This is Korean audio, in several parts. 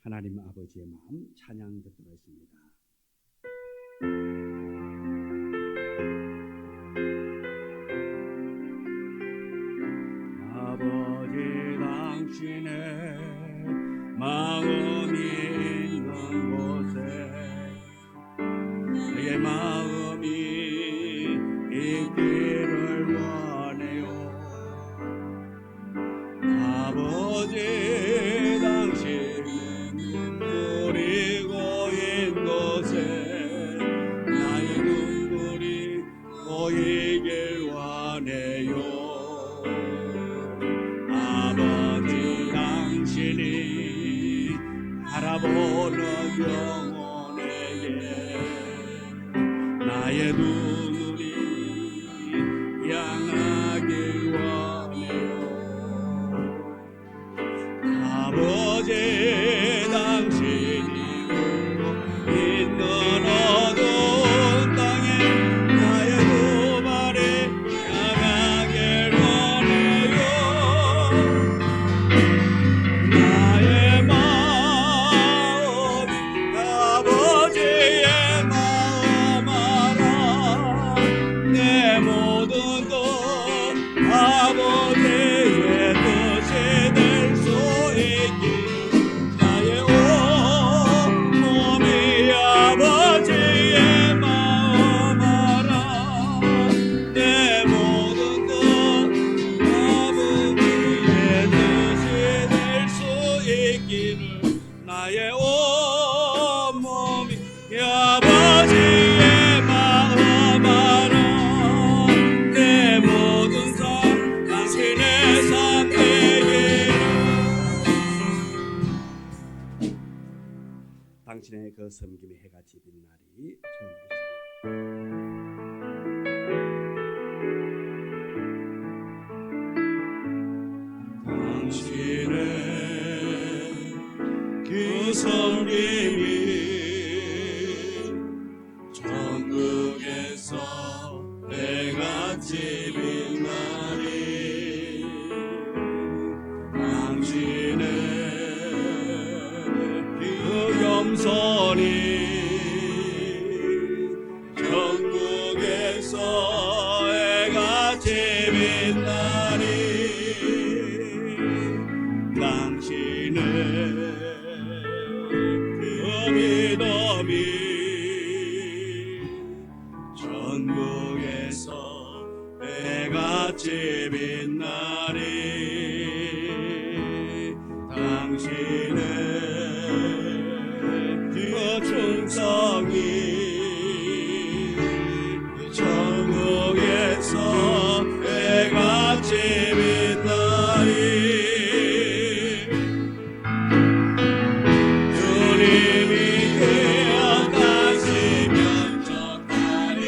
하나님 아버지의 마음 찬양 듣도록 하겠습니다. 아버지 당신의 마음이 있는 곳에 내 마음이 있기를 원해요. 아버지 당신의 눈물이 고인 곳에 나의 눈물이 고이길 원해요. 아버지 당신이 바라보는 영혼에게 나의 눈물이 향하길 원해요. 아버지 당신이 있는 어두운 땅에 나의 두 발이 향하길 원해요. 나의 마음 아버지의 마음 알아. 내 모든 것 아버지의 뜻이 될 수 있길 나의 온몸이 아버지의 마음 알아. 내 모든 것 아버지의 뜻이 될 수 있기를 나의 온몸이 아버지의 마음 알아. 내 모든 삶 당신의 삶 되기를. 당신의 그 섬김의 해가 지는 날이 당신의 그 섬김이 천국에서 해같이 빛나리. 당신의 그 겸손이 천국에서 해같이 빛나리. 당신의 그 믿음이 천국에서 해같이 빛나리. 당신의 그 충성이 천국에서 해같이 빛나리. 주님이 기억하시면 좋다니.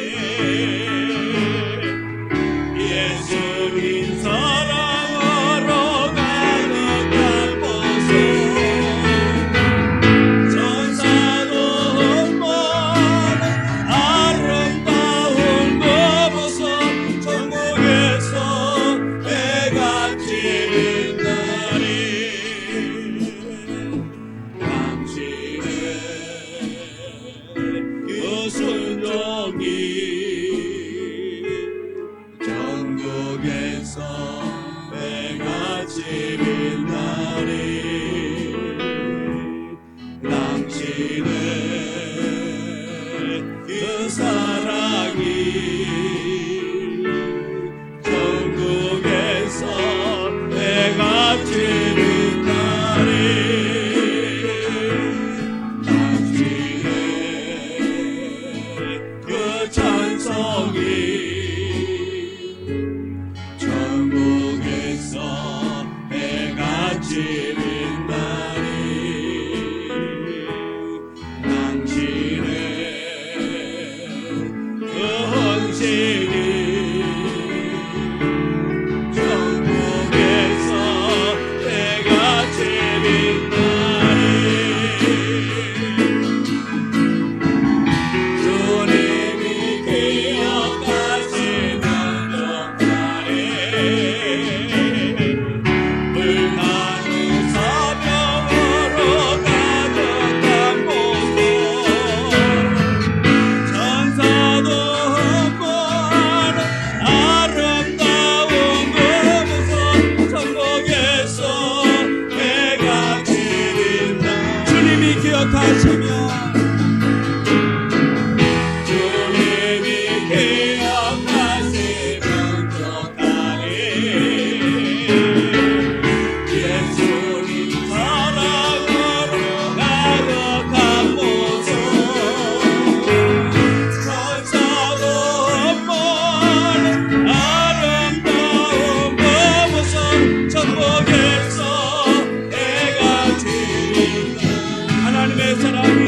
예수님 사랑으로 가득한 모습 천사도 흠모하는 아름다운 그 모습 천국에서 해같이 빛나리. 당신의 그 순종이 전국에서 해같이 빛나리. 당신의 그 사랑이 전국에서 해같이 빛나리. 당신의 그 찬송이 천국에서 해같이 빛나리. 당신의 그 헌신이 천국에서 해같이 빛나리. 주님이 기억하시면 좋다니. 불타는 기억하시며 주님이 기억하시면 좋다니 예수님 사랑으로 가득한 모습 천사도 멀리 아름다운 그 모습 천국에서 해가 지는 하나님의 사랑이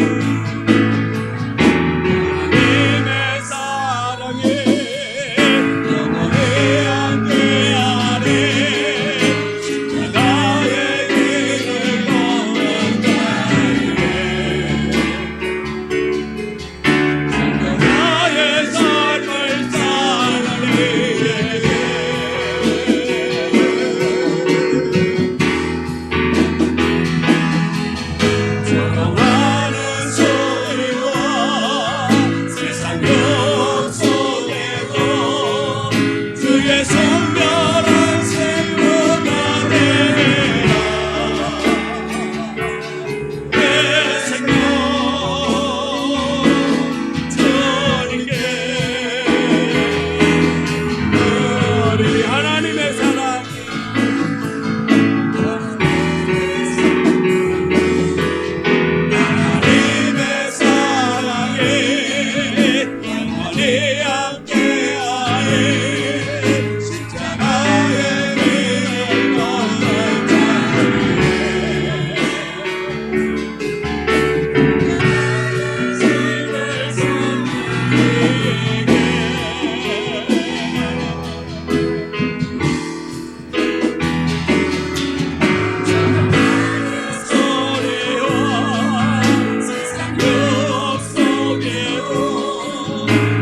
영원히 함께하리 십자가의 길을 걸어가리 나의 삶을 사느니 사랑하는 소리와 세상 욕 속에도 주의 성별한 생모가 되리라 내 생명 주님께 우리 하나님의 사랑이 하나님의 사랑이 영원히 함께하리 십자가의 길을 소리와 세상 욕 속에도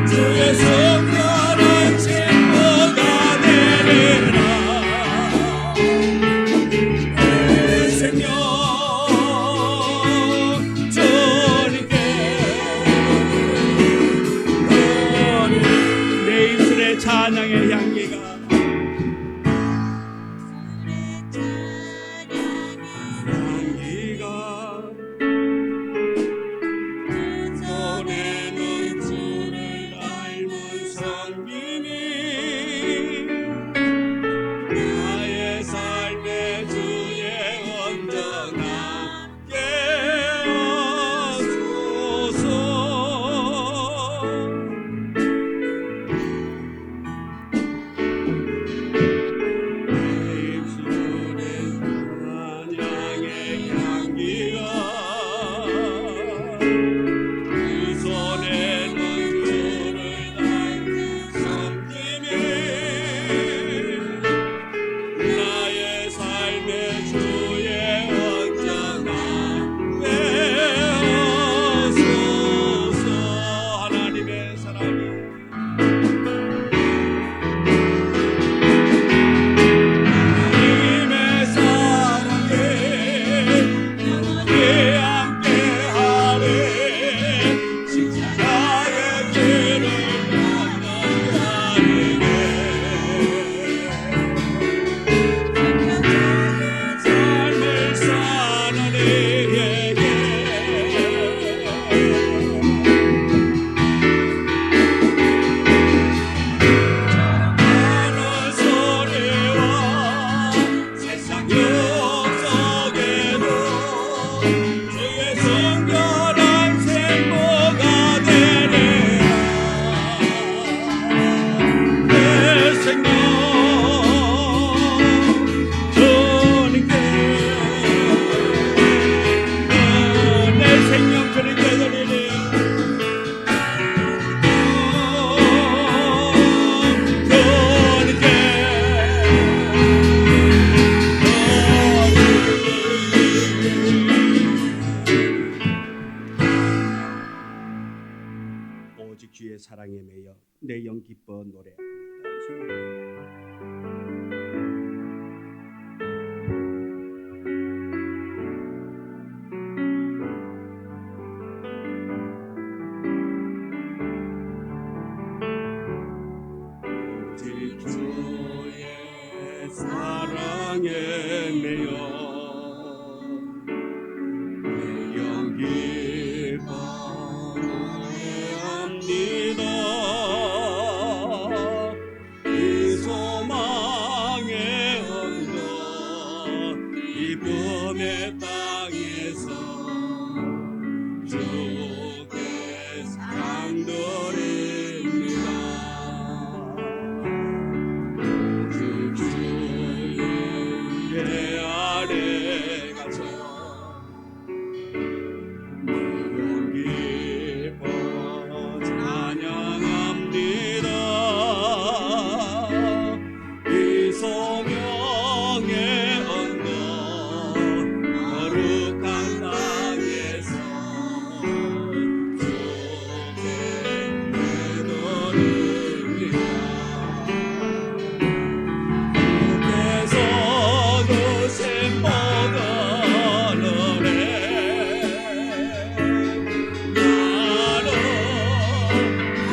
주의 성별한 친구가 되리라 내 생명 주님께 내 입술의 찬양의 향기가 손에는 주를 닮은 성김이 나의 삶의 주의 온전하게 하소서 내 입술에 찬양의 향기가 그 손에는 주를 닮은 섬김이 나의 삶의 주의 온전하게 하소서 하나님의 사랑이 하나님의 사랑이 영원히 함께하리 십자가의 길을 걸어가리네 삶을 사느니 하는 소리와 세상 욕 속에도 주의 성별한 생모가 되리라 내 생명 주님께 내 생명 주님께 드리리 오직 주의 사랑에 매여 내 영 기뻐 노래합니다. 오직 주의 사랑에 매여 내 영 기뻐 기쁨의 땅에서 주께 사랑 드립니다. 그 주의 아래 가서 무언 기뻐 찬양합니다. 이 소명의 언덕 거룩한 땅에서 주께 내드립니다. 주께서 주신 모든 은혜 나는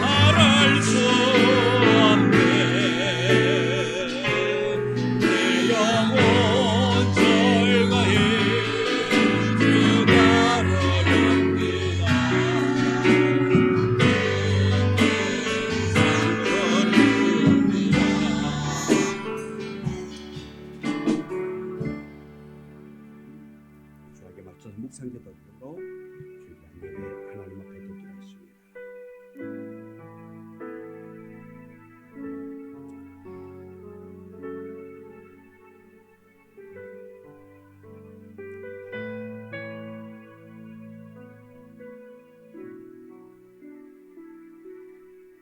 말할 수 없네. 내 영혼 절거히 주 따르렵니다. 주에게 맞춰서 묵상기도 드리고 주일날 예배 하나님 앞에 드리겠습니다.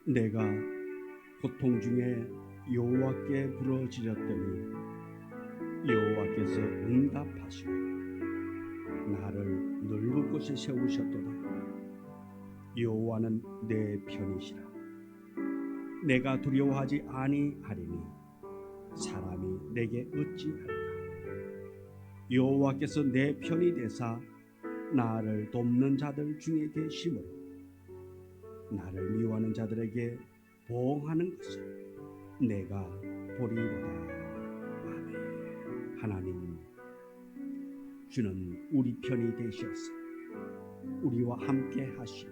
내가 고통 중에 여호와께 부르짖었더니 여호와께서 응답하시고 나를 넓은 곳에 세우셨도다. 여호와는 내 편이시라. 내가 두려워하지 아니하리니 사람이 내게 어찌할까. 여호와께서 내 편이 되사 나를 돕는 자들 중에 계심으로 나를 미워하는 자들에게 보응하는 것을 내가 보리로다. 아멘. 하나님, 주는 우리 편이 되셔서 우리와 함께 하시고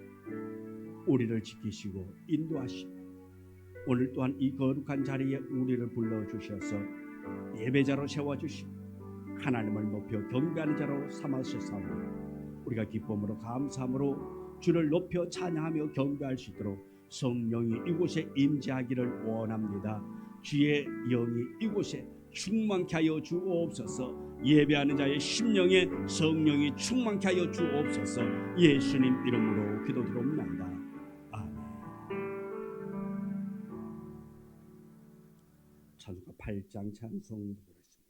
우리를 지키시고 인도하시고 오늘 또한 이 거룩한 자리에 우리를 불러주셔서 예배자로 세워주시고 하나님을 높여 경배하는 자로 삼으셨사오니 우리가 기쁨으로 감사함으로 주를 높여 찬양하며 경배할 수 있도록 성령이 이곳에 임재하기를 원합니다. 주의 영이 이곳에 충만케 하여 주옵소서. 예배하는 자의 심령에 성령이 충만케 하여 주옵소서. 예수님 이름으로 기도드립니다. 아멘. 찬송가 8장 찬송 부르겠습니다.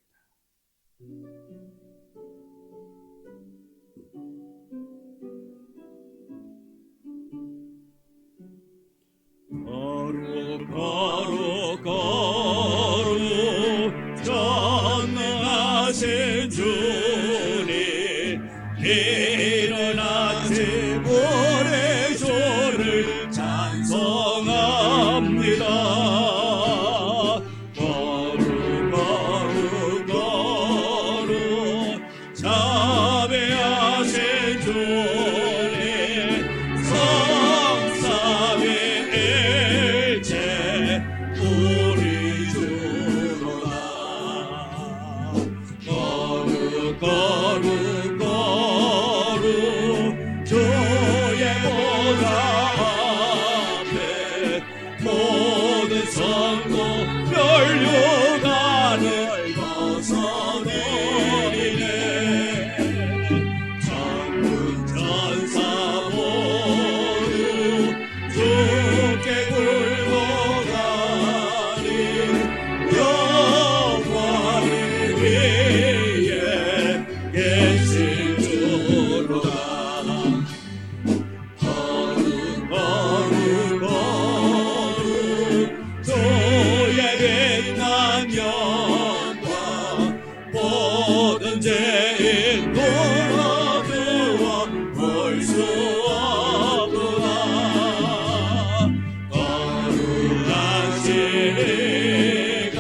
거룩 전능하신 주님 이른 아침 모래 조를 찬송합니다. 거룩 자비하신 주님 성삼위 우리 주로다. 거룩 주의 보좌 앞에 모든 성도 멸류관을 벗어내리네. 천군 천사 모두 주께 굴복하니 영원히 위에 계신 주로다. 거룩 주의 빛난 영광 모든 죄인 돌아두어 볼 수 없구나. 거룩한 시간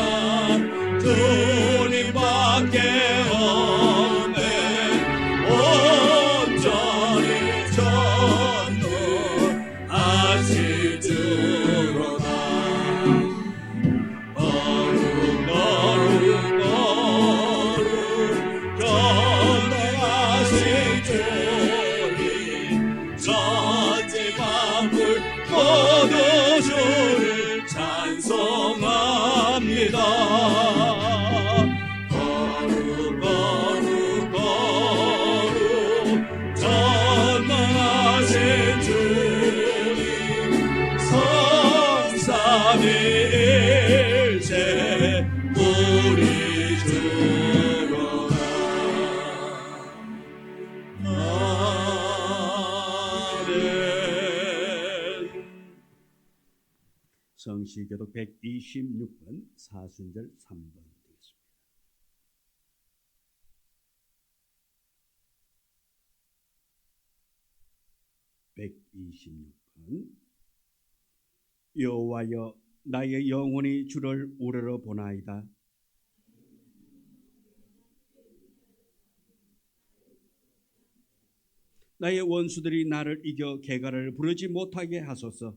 주님밖에 없네. 온전히 전도하신 주로다. 거룩 주님 전지 만물 거두주를 찬송합니다. 거룩 거룩 거룩 전능하신 주님 성삼위일체 우리 주로다. 아멘. 성시교독 126번 사순절 3번 되겠습니다. 여호와여 나의 영혼이 주를 우러러 보나이다. 나의 원수들이 나를 이겨 개가를 부르지 못하게 하소서.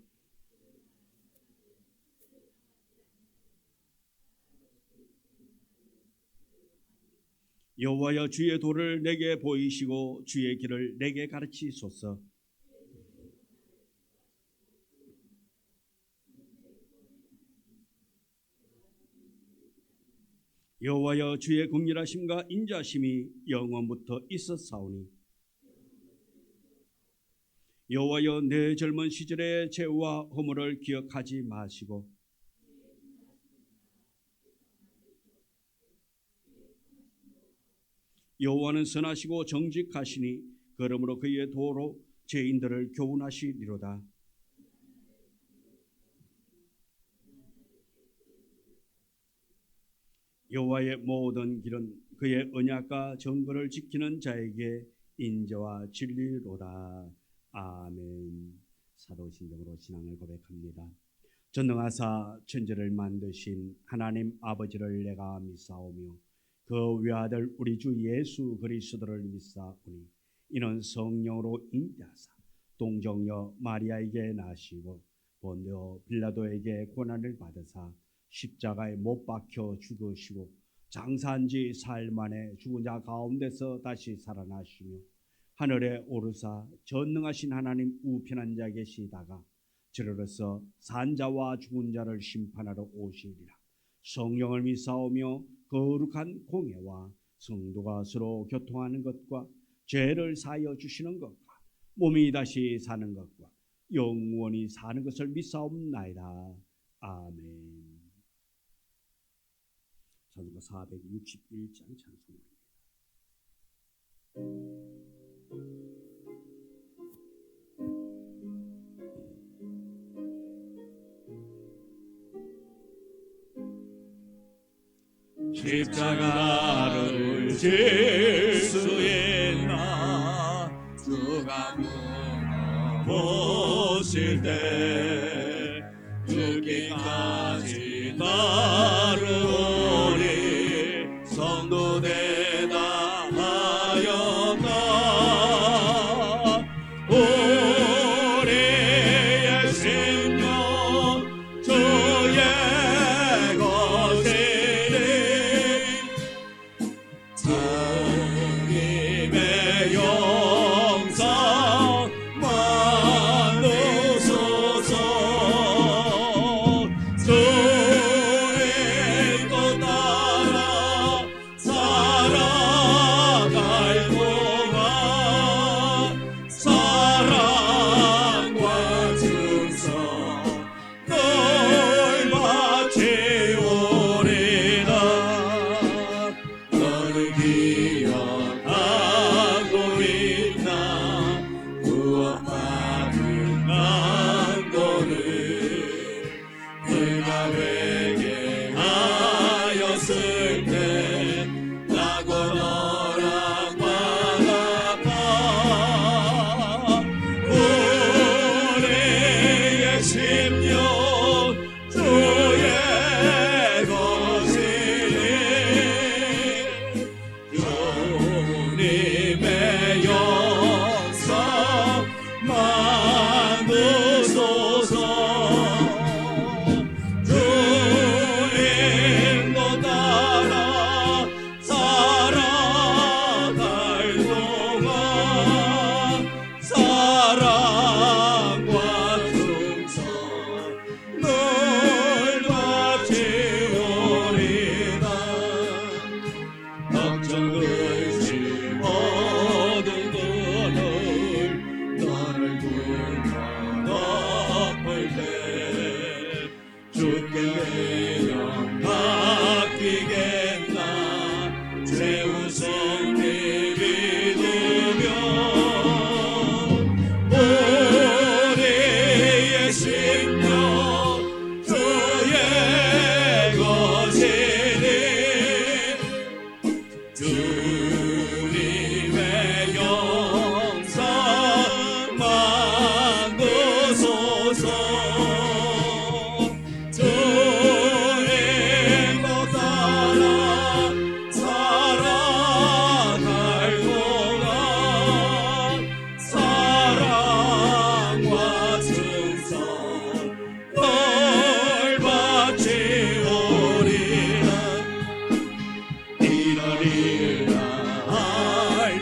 여호와여 주의 도를 내게 보이시고 주의 길을 내게 가르치소서. 여호와여 주의 긍휼하심과 인자심이 영원부터 있었사오니 여호와여 내 젊은 시절의 죄와 허물을 기억하지 마시고 여호와는 선하시고 정직하시니 그러므로 그의 도로 죄인들을 교훈하시리로다. 여호와의 모든 길은 그의 언약과 정거를 지키는 자에게 인자와 진리로다. 아멘. 사도신경으로 신앙을 고백합니다. 전능하사 천지를 만드신 하나님 아버지를 내가 믿사오며 그 외아들 우리 주 예수 그리스도를 믿사오니 이는 성령으로 잉태하사 동정녀 마리아에게 나시고 본디오 빌라도에게 고난을 받으사 십자가에 못 박혀 죽으시고 장사한 지 사흘 만에 죽은 자 가운데서 다시 살아나시며 하늘에 오르사 전능하신 하나님 우편한 자 계시다가 저로서 산자와 죽은 자를 심판하러 오시리라. 성령을 믿사오며 거룩한 공예와 성도가 서로 교통하는 것과 죄를 사하여 주시는 것과 몸이 다시 사는 것과 영원히 사는 것을 믿사옵나이다. 아멘. 찬송가 461장 찬송입니다. 십자가를 질 수 있나 주가 물어보실 때 죽기까지 따르오니 성도 대답하였다. 우리의 심령 주의 것이니 주님의 영상 만드소서. 주의 뜻 따라 살아갈 곳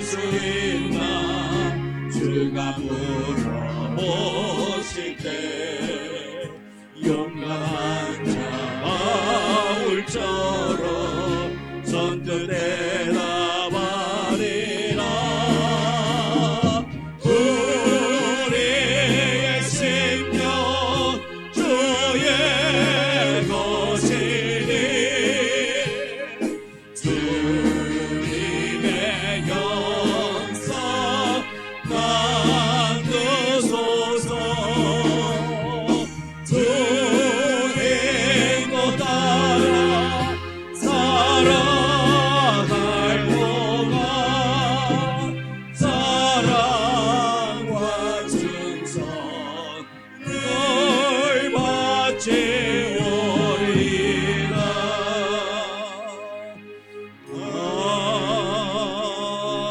수 있나 주가 물어보실 때 용감한 자 바울처럼 선뜻 대답하리라. 우리의 생명 주의 것이니 주님의 영광 만드소서. 주 행도 따라 살아갈 동안 사랑과 충성을 바치오리라.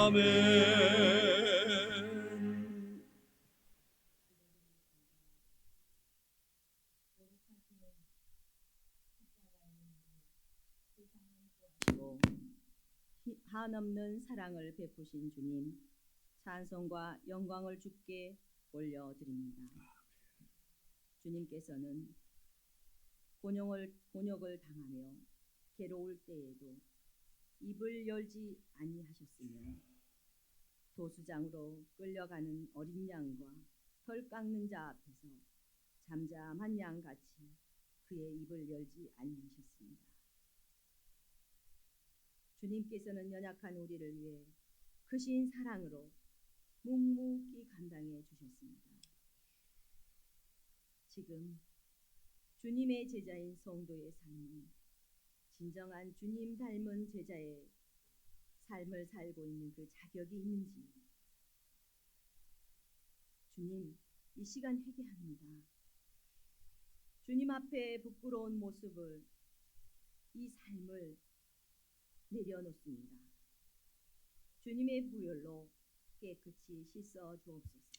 아멘. 한없는 사랑을 베푸신 주님, 찬송과 영광을 주께 올려드립니다. 주님께서는 곤욕을 당하며 괴로울 때에도 입을 열지 아니하셨으며 도수장으로 끌려가는 어린 양과 털 깎는 자 앞에서 잠잠한 양같이 그의 입을 열지 아니하셨습니다. 주님께서는 연약한 우리를 위해 크신 사랑으로 묵묵히 감당해 주셨습니다. 지금 주님의 제자인 성도의 삶은 진정한 주님 닮은 제자의 삶을 살고 있는 그 자격이 있는지 주님, 이 시간 회개합니다. 주님 앞에 부끄러운 모습을, 이 삶을 내려놓습니다. 주님의 보혈로 깨끗이 씻어 주옵소서.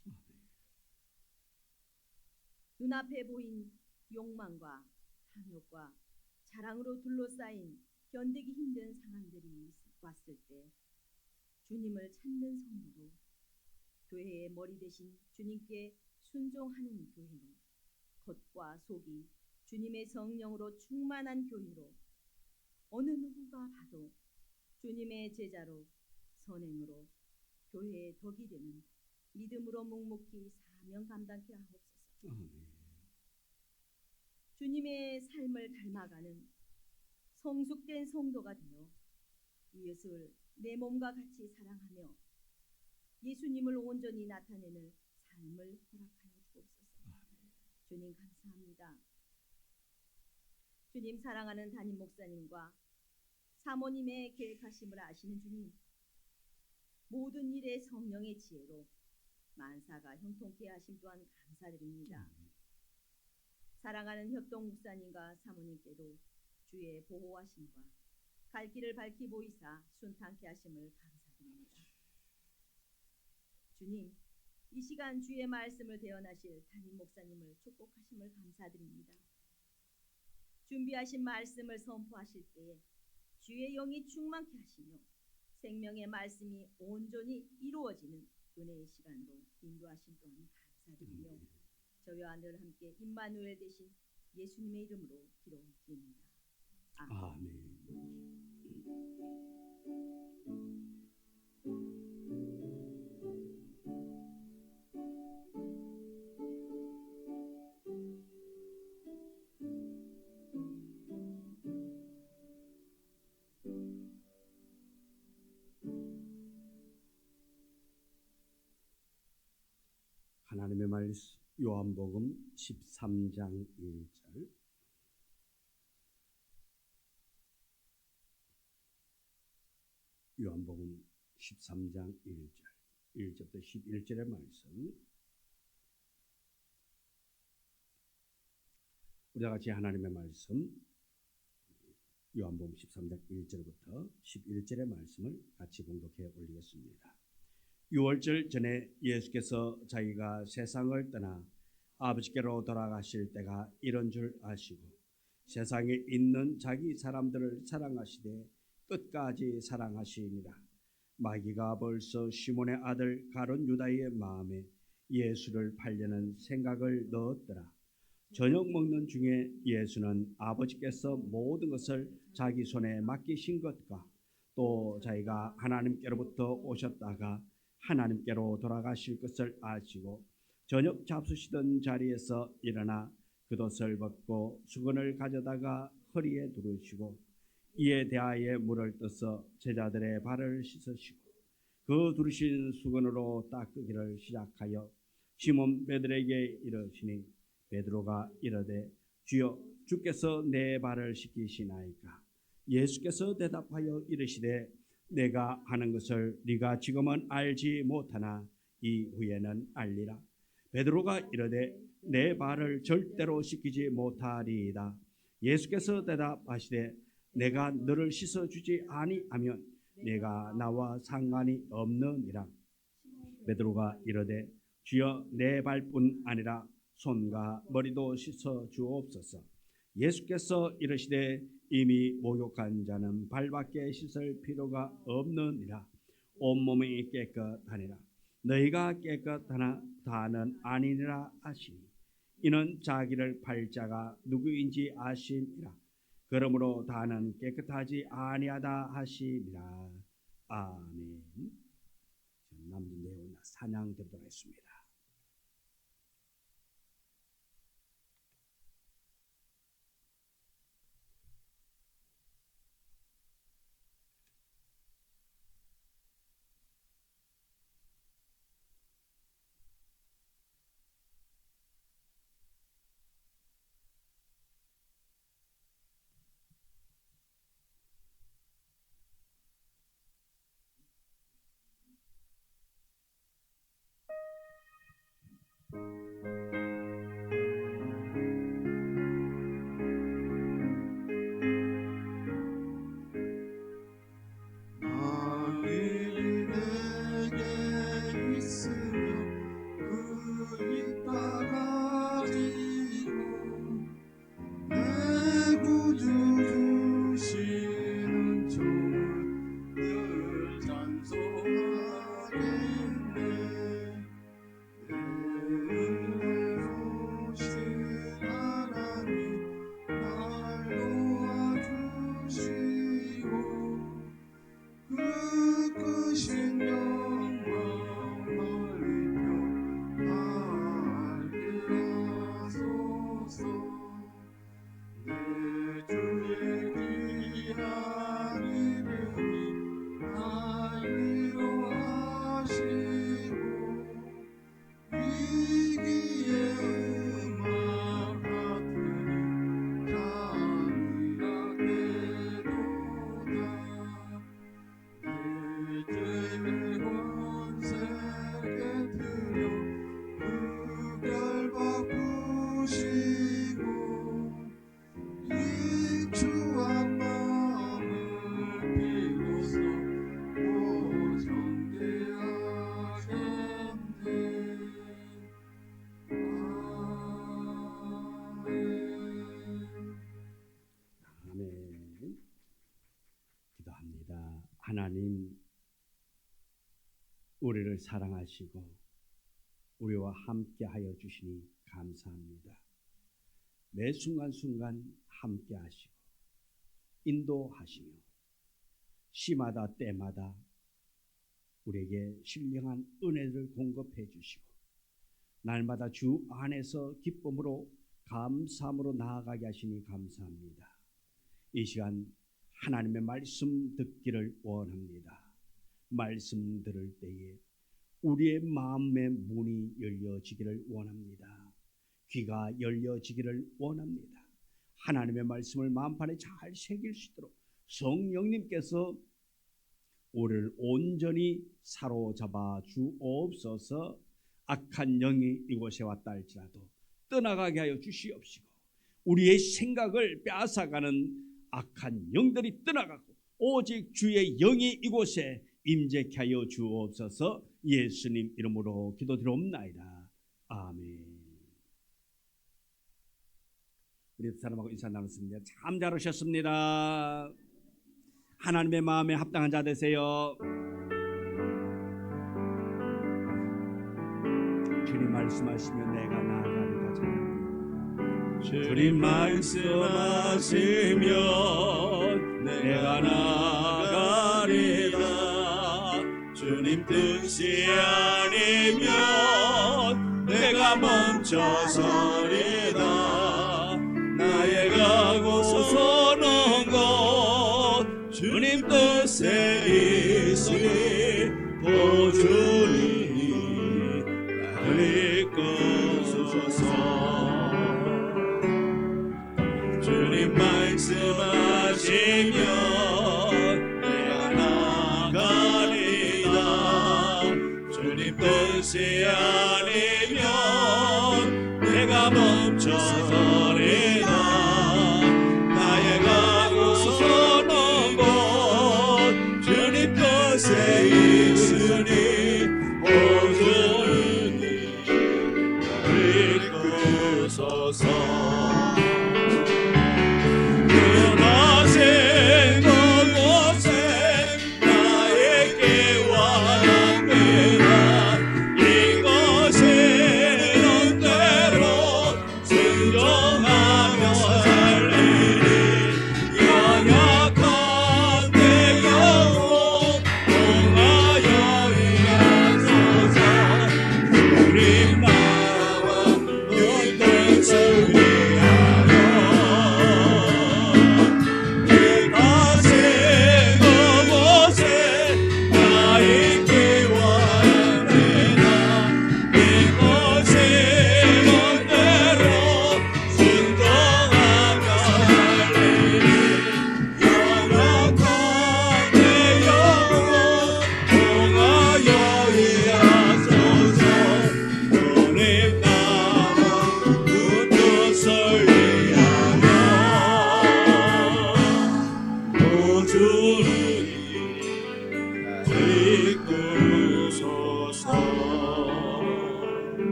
눈앞에 보인 욕망과 탐욕과 자랑으로 둘러싸인 견디기 힘든 상황들이 왔을 때 주님을 찾는 성도로, 교회의 머리 대신 주님께 순종하는 교회로, 겉과 속이 주님의 성령으로 충만한 교회로, 어느 누구가 봐도 주님의 제자로 선행으로 교회의 덕이 되는 믿음으로 묵묵히 사명 감당케 하옵소서. 주님의 삶을 닮아가는 성숙된 성도가 되어 이웃을 내 몸과 같이 사랑하며 예수님을 온전히 나타내는 삶을 허락하여 주옵소서. 주님 감사합니다. 주님 사랑하는 담임 목사님과 사모님의 계획하심을 아시는 주님, 모든 일에 성령의 지혜로 만사가 형통케 하심 또한 감사드립니다. 사랑하는 협동 목사님과 사모님께도 주의 보호하심과 갈 길을 밝히 보이사 순탄케 하심을 감사드립니다. 주님, 이 시간 주의 말씀을 대언하실 담임 목사님을 축복하심을 감사드립니다. 준비하신 말씀을 선포하실 때에 주의 영이 충만케 하시며 생명의 말씀이 온전히 이루어지는 은혜의 시간으로 인도하신 또한 감사드리며 저희와 늘 함께 임마누엘 되신 예수님의 이름으로 기도드립니다. 아멘. 하나님의 말씀 요한복음 13장 1절. 요한복음 13장 1절. 1절부터 11절의 말씀. 우리가 같이 하나님의 말씀 요한복음 13장 1절부터 11절의 말씀을 같이 봉독해 올리겠습니다. 6월절 전에 예수께서 자기가 세상을 떠나 아버지께로 돌아가실 때가 이런 줄 아시고 세상에 있는 자기 사람들을 사랑하시되 끝까지 사랑하시니라. 마귀가 벌써 시몬의 아들 가룟 유다의 마음에 예수를 팔려는 생각을 넣었더라. 저녁 먹는 중에 예수는 아버지께서 모든 것을 자기 손에 맡기신 것과 또 자기가 하나님께로부터 오셨다가 하나님께로 돌아가실 것을 아시고 저녁 잡수시던 자리에서 일어나 겉옷을 벗고 수건을 가져다가 허리에 두르시고 이에 대하여 물을 떠서 제자들의 발을 씻으시고 그 두르신 수건으로 닦기를 시작하여 시몬 베드로에게 이르시니 베드로가 이르되 주여 주께서 내 발을 씻기시나이까. 예수께서 대답하여 이르시되 내가 하는 것을 네가 지금은 알지 못하나 이후에는 알리라. 베드로가 이르되 내 발을 절대로 씻기지 못하리이다. 예수께서 대답하시되 내가 너를 씻어주지 아니하면 내가 나와 상관이 없느니라. 베드로가 이르되 주여 내 발뿐 아니라 손과 머리도 씻어 주옵소서. 예수께서 이르시되 이미 목욕한 자는 발밖에 씻을 필요가 없느니라. 온몸이 깨끗하니라. 너희가 깨끗하나 다는 아니니라 하시니 이는 자기를 팔 자가 누구인지 아심이라. 그러므로 다는 깨끗하지 아니하다 하심이라. 아멘. 남은 내용 찬양 드리도록 하겠습니다. 하나님, 우리를 사랑하시고 우리와 함께하여 주시니 감사합니다. 매 순간순간 함께하시고 인도하시며 시마다 때마다 우리에게 신령한 은혜를 공급해 주시고 날마다 주 안에서 기쁨으로 감사함으로 나아가게 하시니 감사합니다. 이 시간 하나님의 말씀 듣기를 원합니다. 말씀 들을 때에 우리의 마음의 문이 열려지기를 원합니다. 귀가 열려지기를 원합니다. 하나님의 말씀을 마음판에 잘 새길 수 있도록 성령님께서 우리를 온전히 사로잡아 주옵소서. 악한 영이 이곳에 왔다 할지라도 떠나가게 하여 주시옵시고 우리의 생각을 빼앗아가는 악한 영들이 떠나가고 오직 주의 영이 이곳에 임재케 하여 주옵소서. 예수님 이름으로 기도드리옵나이다. 아멘. 우리 사람하고 인사 나눴습니다. 참 잘하셨습니다. 하나님의 마음에 합당한 자 되세요. 주님 말씀하시면 내가 나아가리라 찬양합니다. 주님 말씀하시면 내가 나가리라. 주님 뜻이 아니면 내가 멈춰서리다. 나의 가고 서는 곳 주님 뜻에 있으니 보주니 나를 이끄소서. 주님 말씀하시면 내가 나가리라. 주님 뜻이 아니면 내가 멈춰서리다. 나의 가고 서는 곳 주님 뜻에 있으니 보주니 나를 이끄소서.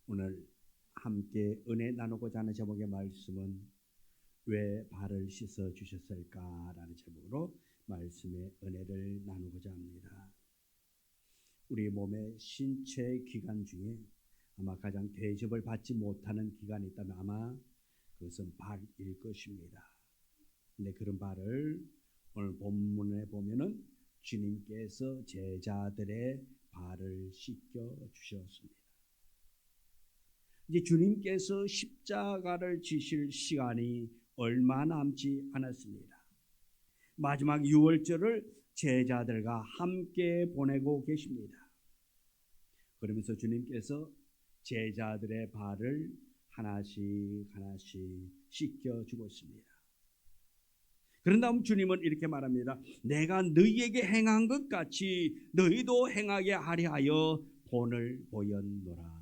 오늘 함께 은혜 나누고자 하는 제목의 말씀은 왜 발을 씻어 주셨을까라는 제목으로 말씀의 은혜를 나누고자 합니다. 우리 몸의 신체 기관 중에 아마 가장 대접을 받지 못하는 기관이 있다면 아마 그것은 발일 것입니다. 근데 그런 발을 오늘 본문에 보면은 주님께서 제자들의 발을 씻겨 주셨습니다. 이제 주님께서 십자가를 지실 시간이 얼마 남지 않았습니다. 마지막 유월절을 제자들과 함께 보내고 계십니다. 그러면서 주님께서 제자들의 발을 하나씩 씻겨주고 있습니다. 그런 다음 주님은 이렇게 말합니다. 내가 너희에게 행한 것 같이 너희도 행하게 하려 하여 본을 보였노라.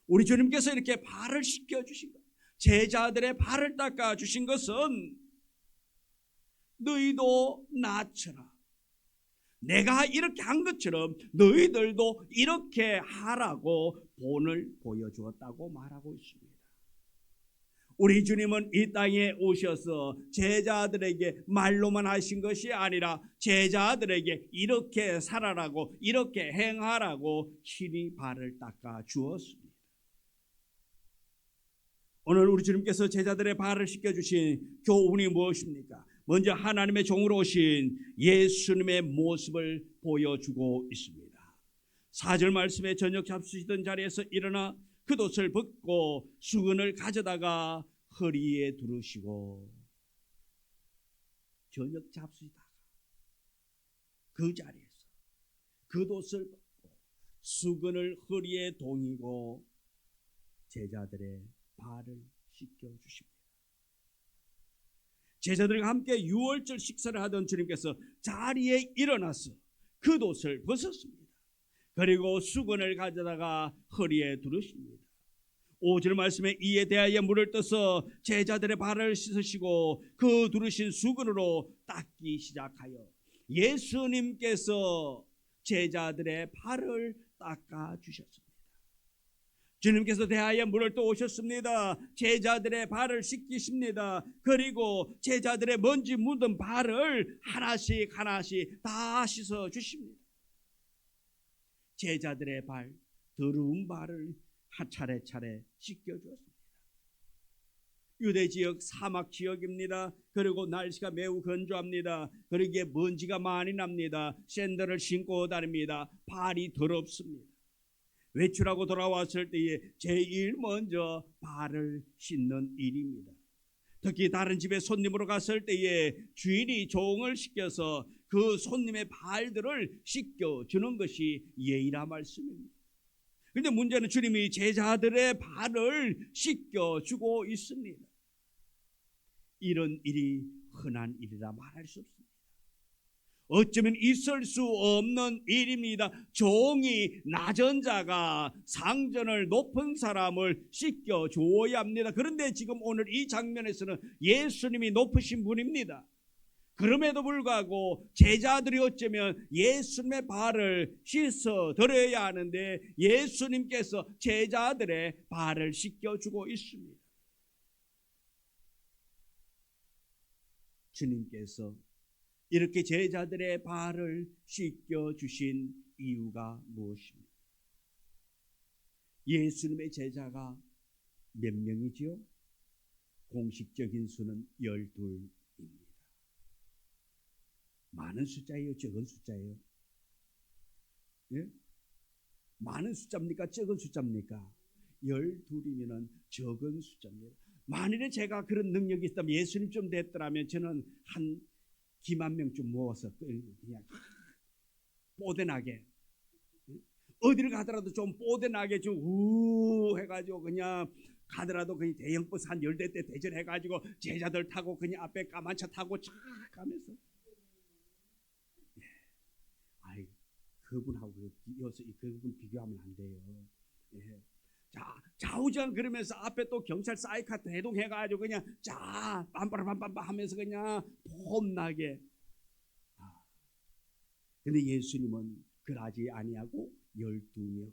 우리 주님께서 이렇게 발을 씻겨주신 것, 제자들의 발을 닦아주신 것은 너희도 나처럼 내가 이렇게 한 것처럼 너희들도 이렇게 하라고 본을 보여주었다고 말하고 있습니다. 우리 주님은 이 땅에 오셔서 제자들에게 말로만 하신 것이 아니라 제자들에게 이렇게 살아라고 이렇게 행하라고 친히 발을 닦아 주었습니다. 오늘 우리 주님께서 제자들의 발을 씻겨주신 교훈이 무엇입니까? 먼저 하나님의 종으로 오신 예수님의 모습을 보여주고 있습니다. 4절 말씀에 저녁 잡수시던 자리에서 일어나 겉옷을 벗고 수건을 가져다가 허리에 두르시고, 저녁 잡수시다가 그 자리에서 겉옷을 벗고 수건을 허리에 동이고 제자들의 발을 씻겨주십니다. 제자들과 함께 유월절 식사를 하던 주님께서 자리에 일어나서 겉옷을 벗었습니다. 그리고 수건을 가져다가 허리에 두르십니다. 5절 말씀에 이에 대하여 물을 떠서 제자들의 발을 씻으시고 그 두르신 수건으로 닦기 시작하여 예수님께서 제자들의 발을 닦아 주셨습니다. 주님께서 대하여 물을 또 오셨습니다. 제자들의 발을 씻기십니다. 그리고 제자들의 먼지 묻은 발을 하나씩 하나씩 다 씻어 주십니다. 제자들의 발, 더러운 발을 차례차례 씻겨 주었습니다. 유대 지역 사막 지역입니다. 그리고 날씨가 매우 건조합니다. 그러기에 먼지가 많이 납니다. 샌들을 신고 다닙니다. 발이 더럽습니다. 외출하고 돌아왔을 때에 제일 먼저 발을 씻는 일입니다. 특히 다른 집에 손님으로 갔을 때에 주인이 종을 시켜서 그 손님의 발들을 씻겨주는 것이 예의라 말씀입니다. 그런데 문제는 주님이 제자들의 발을 씻겨주고 있습니다. 이런 일이 흔한 일이라 말할 수 없습니다. 어쩌면 있을 수 없는 일입니다. 종이 낮은 자가 상전을 높은 사람을 씻겨줘야 합니다. 그런데 지금 오늘 이 장면에서는 예수님이 높으신 분입니다. 그럼에도 불구하고 제자들이 어쩌면 예수님의 발을 씻어 드려야 하는데 예수님께서 제자들의 발을 씻겨주고 있습니다. 주님께서 이렇게 제자들의 발을 씻겨주신 이유가 무엇입니까? 예수님의 제자가 몇 명이지요? 공식적인 수는 12입니다. 많은 숫자예요? 적은 숫자예요? 예? 많은 숫자입니까? 적은 숫자입니까? 12이면 적은 숫자입니다. 만일에 제가 그런 능력이 있다면 예수님쯤 됐더라면 저는 한 기만 명쯤 모아서 그냥 뽀대나게 어디를 가더라도 좀 뽀대나게 좀 해가지고 그냥 가더라도 그냥 대형버스 한 10대 대전해가지고 제자들 타고 그냥 앞에 까만 차 타고 쫙 가면서 아이 그분하고 이어서 그분 비교하면 안 돼요. 예. 자, 좌우장 그러면서 앞에 또 경찰 사이카 대동해가지고 그냥 자 빰빠라빰빰빰 하면서 그냥 폼나게. 근데 예수님은 그러지 아니하고 12명,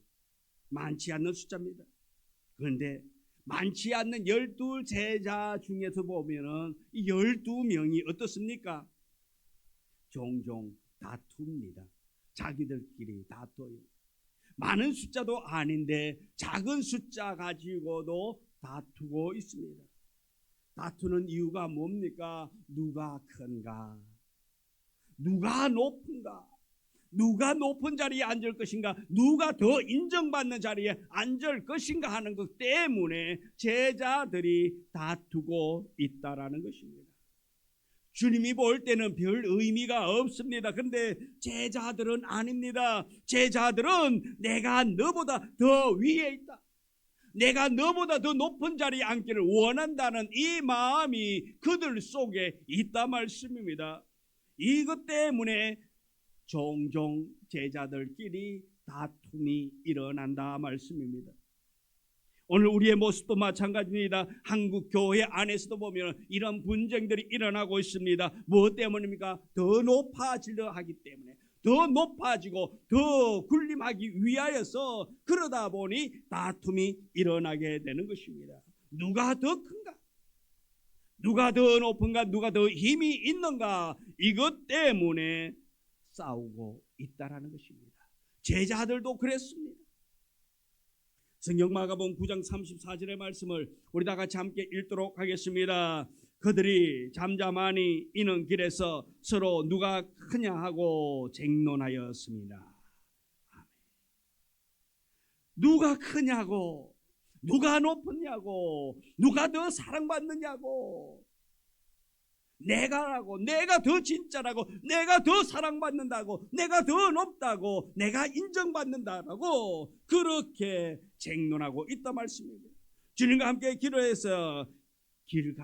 많지 않는 숫자입니다. 그런데 많지 않는 12 제자 중에서 보면은 이 12명이 어떻습니까? 종종 다툽니다. 자기들끼리 다퉈요. 많은 숫자도 아닌데 작은 숫자 가지고도 다투고 있습니다. 다투는 이유가 뭡니까? 누가 큰가? 누가 높은가? 누가 높은 자리에 앉을 것인가? 누가 더 인정받는 자리에 앉을 것인가 하는 것 때문에 제자들이 다투고 있다라는 것입니다. 주님이 볼 때는 별 의미가 없습니다. 그런데 제자들은 아닙니다. 제자들은 내가 너보다 더 위에 있다, 내가 너보다 더 높은 자리에 앉기를 원한다는 이 마음이 그들 속에 있다 말씀입니다. 이것 때문에 종종 제자들끼리 다툼이 일어난다 말씀입니다. 오늘 우리의 모습도 마찬가지입니다. 한국 교회 안에서도 보면 이런 분쟁들이 일어나고 있습니다. 무엇 때문입니까? 더 높아지려 하기 때문에, 더 높아지고 더 군림하기 위하여서 그러다 보니 다툼이 일어나게 되는 것입니다. 누가 더 큰가? 누가 더 높은가? 누가 더 힘이 있는가? 이것 때문에 싸우고 있다라는 것입니다. 제자들도 그랬습니다. 성경 마가복음 9장 34절의 말씀을 우리 다 같이 함께 읽도록 하겠습니다. 그들이 잠잠하니 이는 길에서 서로 누가 크냐 하고 쟁론하였습니다. 누가 크냐고, 누가 높으냐고, 누가 더 사랑받느냐고, 내가라고, 내가 더 진짜라고, 내가 더 사랑받는다고, 내가 더 높다고, 내가 인정받는다라고 그렇게 쟁론하고 있다 말씀입니다. 주님과 함께 기도해서 길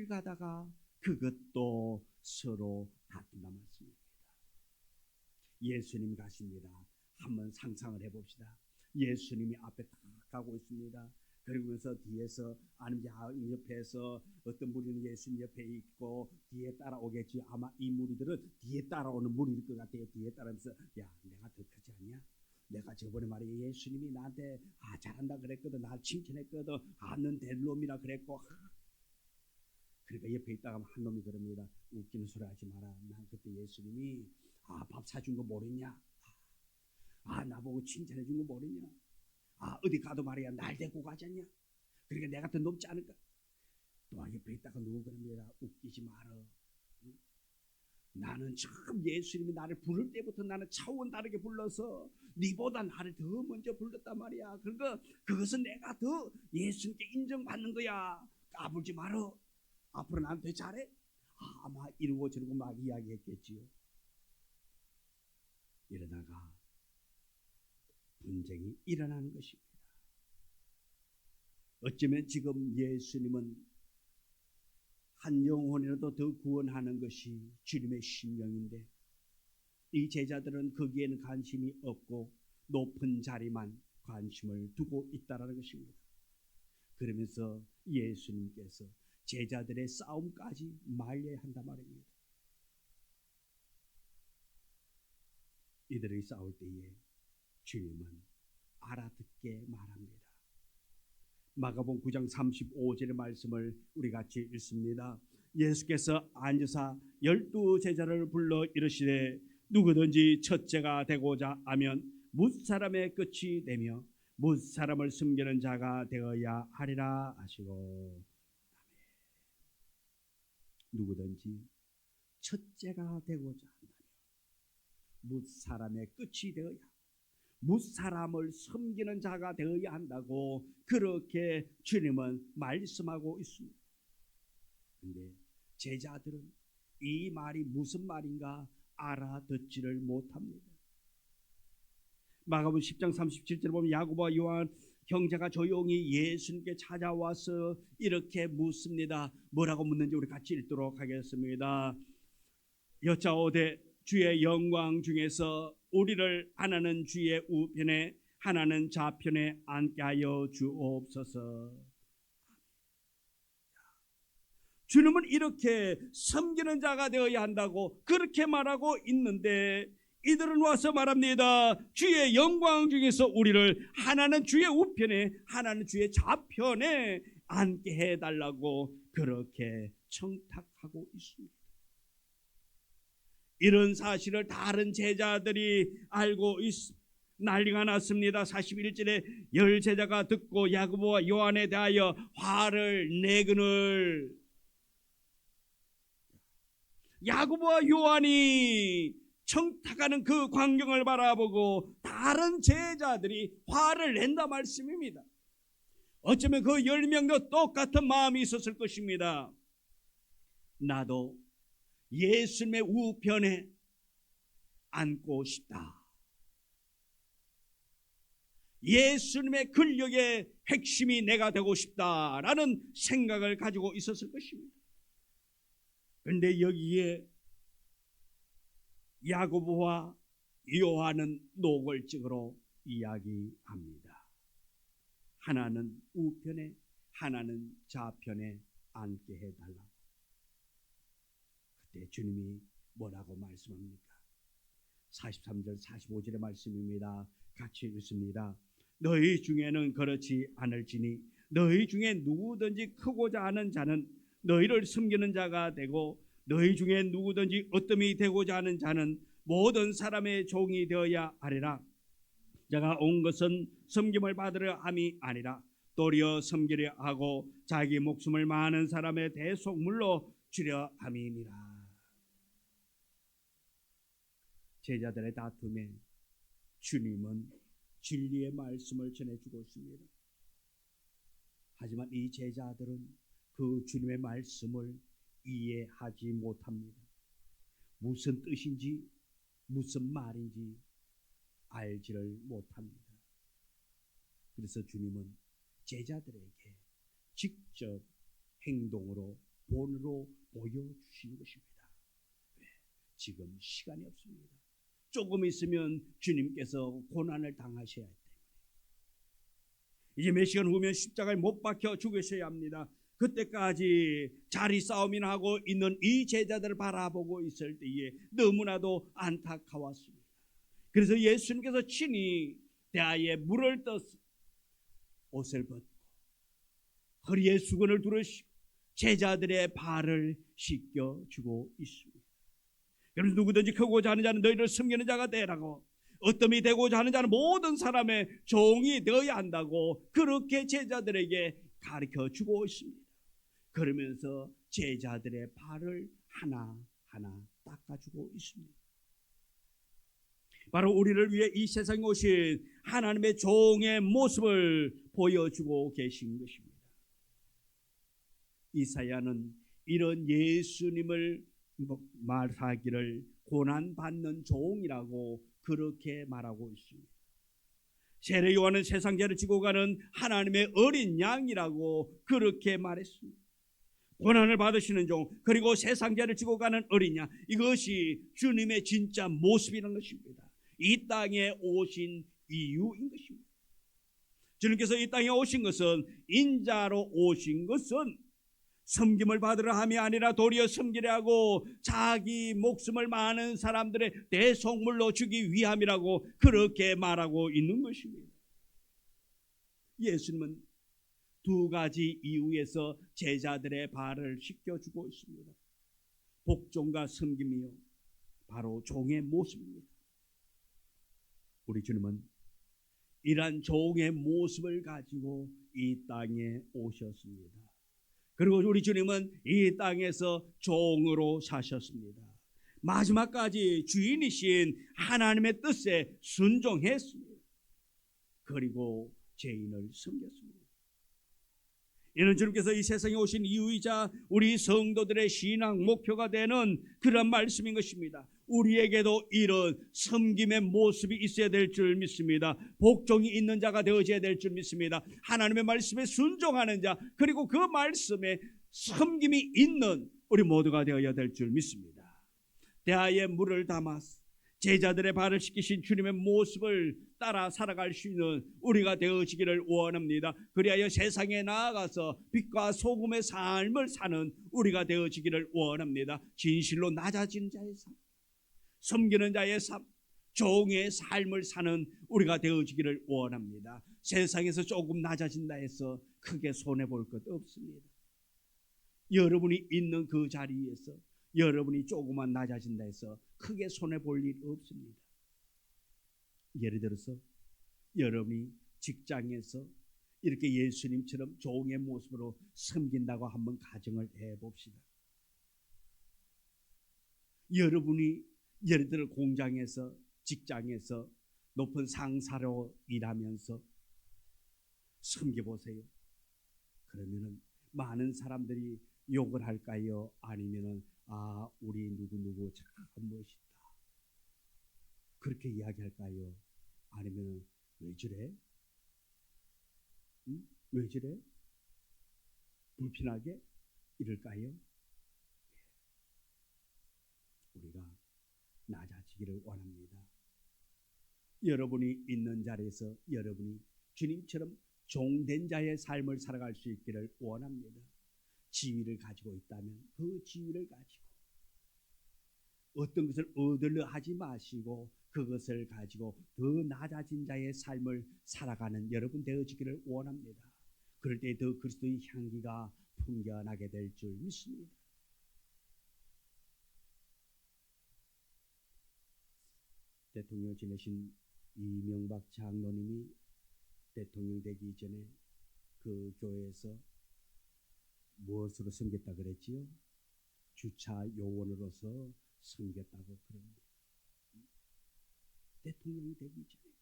가다가 그것도 서로 다툰다 말씀입니다. 예수님 가십니다. 한번 상상을 해봅시다. 예수님이 앞에 딱 가고 있습니다. 그러면서 뒤에서 아니면 옆에서 어떤 무리는 예수님 옆에 있고 뒤에 따라오겠지. 아마 이 무리들은 뒤에 따라오는 무리일 것 같아요. 뒤에 따라면서 야, 내가 더 크지 않냐? 내가 저번에 말이야 예수님이 나한테 잘한다 그랬거든, 나 칭찬했거든, 넌 될 놈이라 그랬고. 그러니까 옆에 있다가 한 놈이 그럽니다. 웃기는 소리 하지 마라. 난 그때 예수님이 밥 사준 거 모르냐, 나보고 칭찬해 준 거 모르냐, 어디 가도 말이야 날 데리고 가잖냐, 그러니까 내 같은 높지 않을까. 또 옆에 있다가 누구 그럽니다. 웃기지 마라. 나는 처음 예수님이 나를 부를 때부터 나는 차원 다르게 불러서 네보다 나를 더 먼저 불렀단 말이야. 그러니까 그것은 내가 더 예수님께 인정받는 거야. 까불지 마라. 앞으로 나한테 잘해. 아마 이러고 저러고 막 이야기했겠지요. 이러다가 분쟁이 일어나는 것입니다. 어쩌면 지금 예수님은 한 영혼이라도 더 구원하는 것이 주님의 심령인데 이 제자들은 거기에는 관심이 없고 높은 자리만 관심을 두고 있다는 것입니다. 그러면서 예수님께서 제자들의 싸움까지 말려야 한단 말입니다. 이들이 싸울 때에 주님은 알아듣게 말합니다. 마가복음 9장 35절의 말씀을 우리 같이 읽습니다. 예수께서 앉으사 12제자를 불러 이르시되 누구든지 첫째가 되고자 하면 뭇사람의 끝이 되며 뭇사람을 섬기는 자가 되어야 하리라 하시고. 누구든지 첫째가 되고자 한다면 뭇사람의 끝이 되어야, 뭇사람을 섬기는 자가 되어야 한다고 그렇게 주님은 말씀하고 있습니다. 그런데 제자들은 이 말이 무슨 말인가 알아듣지를 못합니다. 마가복음 10장 37절에 보면 야고보와 요한 형제가 조용히 예수님께 찾아와서 이렇게 묻습니다. 뭐라고 묻는지 우리 같이 읽도록 하겠습니다. 여짜오되 주의 영광 중에서 우리를 하나는 주의 우편에 하나는 좌편에 앉게 하여 주옵소서. 주님은 이렇게 섬기는 자가 되어야 한다고 그렇게 말하고 있는데 이들은 와서 말합니다. 주의 영광 중에서 우리를 하나는 주의 우편에 하나는 주의 좌편에 앉게 해달라고 그렇게 청탁하고 있습니다. 이런 사실을 다른 제자들이 알고 있습니다. 난리가 났습니다. 41절에 10제자가 듣고 야고보와 요한에 대하여 화를 내거늘. 야고보와 요한이 청탁하는 그 광경을 바라보고 다른 제자들이 화를 낸다 말씀입니다. 어쩌면 그 10명도 똑같은 마음이 있었을 것입니다. 나도 예수님의 우편에 앉고 싶다. 예수님의 근력의 핵심이 내가 되고 싶다라는 생각을 가지고 있었을 것입니다. 그런데 여기에 야고보와 요한은 노골적으로 이야기합니다. 하나는 우편에 하나는 좌편에 앉게 해달라. 그때 주님이 뭐라고 말씀합니까? 43절 45절의 말씀입니다. 같이 읽습니다. 너희 중에는 그렇지 않을지니 너희 중에 누구든지 크고자 하는 자는 너희를 섬기는 자가 되고 너희 중에 누구든지 어뜸이 되고자 하는 자는 모든 사람의 종이 되어야 하리라. 자가 온 것은 섬김을 받으려 함이 아니라 도리어 섬기려 하고 자기 목숨을 많은 사람의 대속물로 주려 함이니라. 제자들의 다툼에 주님은 진리의 말씀을 전해주고 있습니다. 하지만 이 제자들은 그 주님의 말씀을 이해하지 못합니다. 무슨 뜻인지 무슨 말인지 알지를 못합니다. 그래서 주님은 제자들에게 직접 행동으로 본으로 보여주시는 것입니다. 왜? 지금 시간이 없습니다. 조금 있으면 주님께서 고난을 당하셔야 하기 때문에 이제 몇 시간 후면 십자가에 못 박혀 죽으셔야 합니다. 그때까지 자리 싸움이나 하고 있는 이 제자들을 바라보고 있을 때에 너무나도 안타까웠습니다. 그래서 예수님께서 친히 대야에 물을 떠서 옷을 벗고 허리에 수건을 두르시고 제자들의 발을 씻겨주고 있습니다. 그래서 누구든지 크고자 하는 자는 너희를 섬기는 자가 되라고, 어떠함이 되고자 하는 자는 모든 사람의 종이 되어야 한다고 그렇게 제자들에게 가르쳐주고 있습니다. 그러면서 제자들의 발을 하나하나 닦아주고 있습니다. 바로 우리를 위해 이 세상에 오신 하나님의 종의 모습을 보여주고 계신 것입니다. 이사야는 이런 예수님을 말하기를 고난받는 종이라고 그렇게 말하고 있습니다. 세례 요한은 세상 죄를 지고 가는 하나님의 어린 양이라고 그렇게 말했습니다. 고난을 받으시는 종, 그리고 세상 죄를 지고 가는 어린 양, 이것이 주님의 진짜 모습이라는 것입니다. 이 땅에 오신 이유인 것입니다. 주님께서 이 땅에 오신 것은, 인자로 오신 것은 섬김을 받으려 함이 아니라 도리어 섬기려 하고 자기 목숨을 많은 사람들의 대속물로 주기 위함이라고 그렇게 말하고 있는 것입니다. 예수님은 두 가지 이유에서 제자들의 발을 씻겨주고 있습니다. 복종과 섬김이요, 바로 종의 모습입니다. 우리 주님은 이러한 종의 모습을 가지고 이 땅에 오셨습니다. 그리고 우리 주님은 이 땅에서 종으로 사셨습니다. 마지막까지 주인이신 하나님의 뜻에 순종했습니다. 그리고 죄인을 섬겼습니다. 이는 주님께서 이 세상에 오신 이유이자 우리 성도들의 신앙 목표가 되는 그런 말씀인 것입니다. 우리에게도 이런 섬김의 모습이 있어야 될 줄 믿습니다. 복종이 있는 자가 되어져야 될 줄 믿습니다. 하나님의 말씀에 순종하는 자, 그리고 그 말씀에 섬김이 있는 우리 모두가 되어야 될 줄 믿습니다. 대야에 물을 담아서 제자들의 발을 씻기신 주님의 모습을 따라 살아갈 수 있는 우리가 되어지기를 원합니다. 그리하여 세상에 나아가서 빛과 소금의 삶을 사는 우리가 되어지기를 원합니다. 진실로 낮아진 자의 삶, 섬기는 자의 삶, 종의 삶을 사는 우리가 되어지기를 원합니다. 세상에서 조금 낮아진다 해서 크게 손해볼 것 없습니다. 여러분이 있는 그 자리에서 여러분이 조금만 낮아진다 해서 크게 손해볼 일 없습니다. 예를 들어서 여러분이 직장에서 이렇게 예수님처럼 종의 모습으로 섬긴다고 한번 가정을 해봅시다. 여러분이 예를 들어 공장에서, 직장에서 높은 상사로 일하면서 섬겨보세요. 그러면은 많은 사람들이 욕을 할까요? 아니면은 우리 누구누구 참 멋있다, 그렇게 이야기할까요? 아니면 왜 저래? 왜 저래? 불편하게 이럴까요? 우리가 낮아지기를 원합니다. 여러분이 있는 자리에서 여러분이 주님처럼 종된 자의 삶을 살아갈 수 있기를 원합니다. 지위를 가지고 있다면 그 지위를 가지고 어떤 것을 얻으려 하지 마시고 그것을 가지고 더 낮아진 자의 삶을 살아가는 여러분 되어지기를 원합니다. 그럴 때 더 그리스도의 향기가 풍겨나게 될 줄 믿습니다. 대통령 지내신 이명박 장로님이 대통령 되기 전에 그 교회에서 무엇으로 섬겼다 그랬지요? 주차 요원으로서 섬겼다고 그럽니다. 대통령이 되기 전에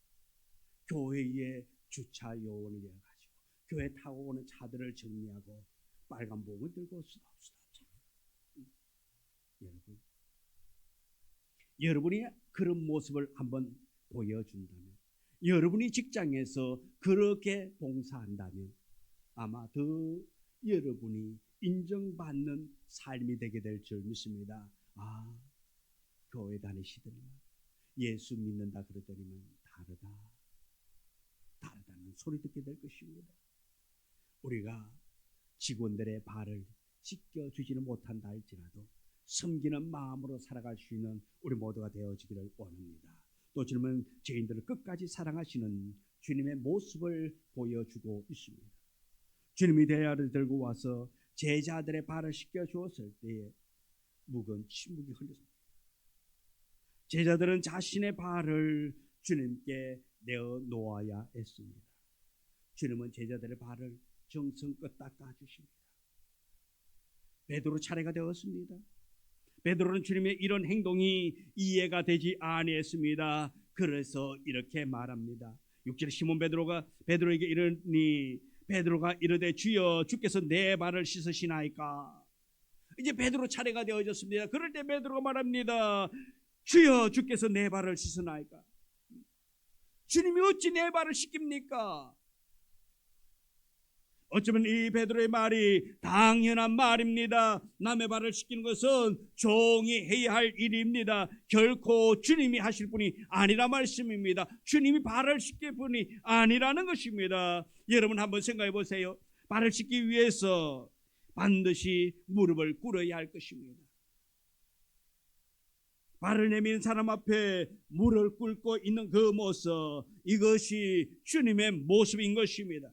교회의 주차 요원이 되어가지고 교회 타고 오는 차들을 정리하고 빨간 봉을 들고 수다수다. 여러분이 그런 모습을 한번 보여준다면, 여러분이 직장에서 그렇게 봉사한다면 아마 더 여러분이 인정받는 삶이 되게 될 줄 믿습니다. 교회 다니시더니만 예수 믿는다 그러더니만 다르다는 소리 듣게 될 것입니다. 우리가 직원들의 발을 씻겨주지는 못한다 할지라도 섬기는 마음으로 살아갈 수 있는 우리 모두가 되어지기를 원합니다. 또 주님은 죄인들을 끝까지 사랑하시는 주님의 모습을 보여주고 있습니다. 주님이 대야를 들고 와서 제자들의 발을 씻겨 주었을 때에 묵은 침묵이 흘렀습니다. 제자들은 자신의 발을 주님께 내어 놓아야 했습니다. 주님은 제자들의 발을 정성껏 닦아주십니다. 베드로 차례가 되었습니다. 베드로는 주님의 이런 행동이 이해가 되지 아니했습니다. 그래서 이렇게 말합니다. 6절에 시몬 베드로가 베드로에게 이르니 베드로가 이르되 주여 주께서 내 발을 씻으시나이까. 이제 베드로 차례가 되어졌습니다. 그럴 때 베드로가 말합니다. 주여 주께서 내 발을 씻으나이까. 주님이 어찌 내 발을 씻깁니까? 어쩌면 이 베드로의 말이 당연한 말입니다. 남의 발을 씻기는 것은 종이 해야 할 일입니다. 결코 주님이 하실 분이 아니라 말씀입니다. 주님이 발을 씻길 분이 아니라는 것입니다. 여러분 한번 생각해 보세요. 발을 씻기 위해서 반드시 무릎을 꿇어야 할 것입니다. 발을 내미는 사람 앞에 무릎을 꿇고 있는 그 모습, 이것이 주님의 모습인 것입니다.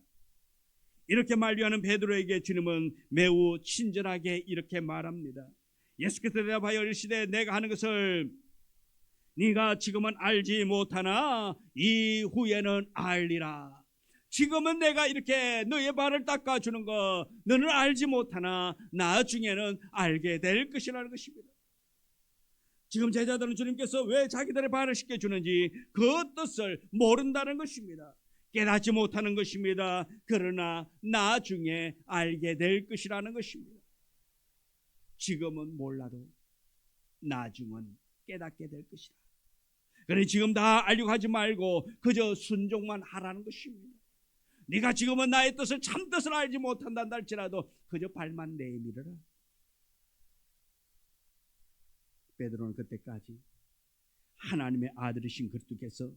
이렇게 만류하는 베드로에게 주님은 매우 친절하게 이렇게 말합니다. 예수께서 대답하여 이르시되 내가 하는 것을 네가 지금은 알지 못하나 이후에는 알리라. 지금은 내가 이렇게 너의 발을 닦아주는 거 너는 알지 못하나 나중에는 알게 될 것이라는 것입니다. 지금 제자들은 주님께서 왜 자기들의 발을 씻겨주는지 그 뜻을 모른다는 것입니다. 깨닫지 못하는 것입니다. 그러나 나중에 알게 될 것이라는 것입니다. 지금은 몰라도 나중은 깨닫게 될 것이다. 그러니 지금 다 알려고 하지 말고 그저 순종만 하라는 것입니다. 네가 지금은 나의 뜻을 참 뜻을 알지 못한다 할지라도 그저 발만 내밀어라. 베드로는 그때까지 하나님의 아들이신 그리스도께서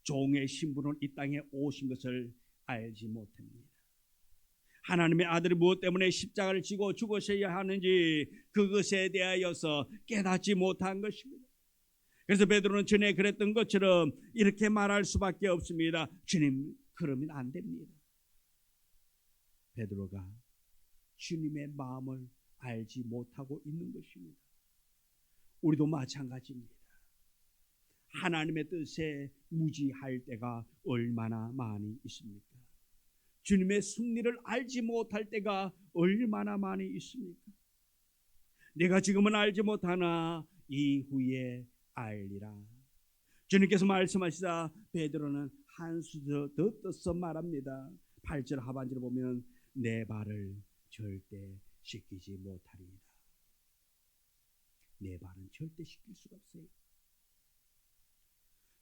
종의 신분으로 이 땅에 오신 것을 알지 못합니다. 하나님의 아들이 무엇 때문에 십자가를 지고 죽으셔야 하는지 그것에 대하여서 깨닫지 못한 것입니다. 그래서 베드로는 전에 그랬던 것처럼 이렇게 말할 수밖에 없습니다. 주님, 그러면 안 됩니다. 베드로가 주님의 마음을 알지 못하고 있는 것입니다. 우리도 마찬가지입니다. 하나님의 뜻에 무지할 때가 얼마나 많이 있습니까? 주님의 승리를 알지 못할 때가 얼마나 많이 있습니까? 내가 지금은 알지 못하나 이후에 알리라. 주님께서 말씀하시자 베드로는 한 수 더 떠서 말합니다. 8절 하반절을 보면 내 발을 절대 씻기지 못하리이다. 내 발은 절대 씻길 수가 없어요.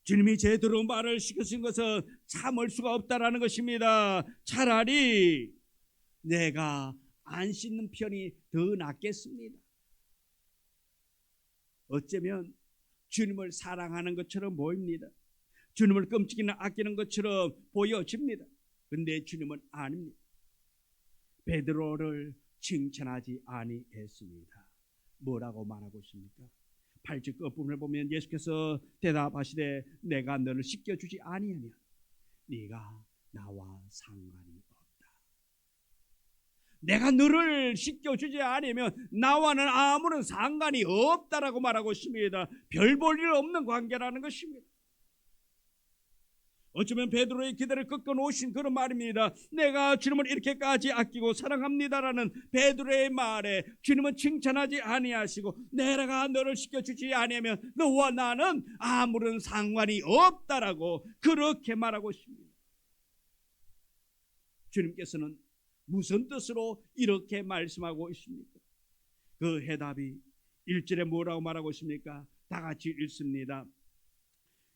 주님이 제 더러운 발을 씻으신 것은 참을 수가 없다라는 것입니다. 차라리 내가 안 씻는 편이 더 낫겠습니다. 어쩌면 주님을 사랑하는 것처럼 보입니다. 주님을 끔찍이나 아끼는 것처럼 보여집니다. 그런데 주님은 아닙니다. 베드로를 칭찬하지 아니했습니다. 뭐라고 말하고 있습니까? 8절 끝부분을 보면 예수께서 대답하시되 내가 너를 씻겨주지 아니하면 네가 나와 상관이 없다. 내가 너를 씻겨주지 않으면 나와는 아무런 상관이 없다라고 말하고 있습니다. 별 볼 일 없는 관계라는 것입니다. 어쩌면 베드로의 기대를 꺾어놓으신 그런 말입니다. 내가 주님을 이렇게까지 아끼고 사랑합니다라는 베드로의 말에 주님은 칭찬하지 아니하시고 내가 너를 씻겨주지 아니하면 너와 나는 아무런 상관이 없다라고 그렇게 말하고 있습니다. 주님께서는 무슨 뜻으로 이렇게 말씀하고 있습니까? 그 해답이 1절에 뭐라고 말하고 있습니까? 다 같이 읽습니다.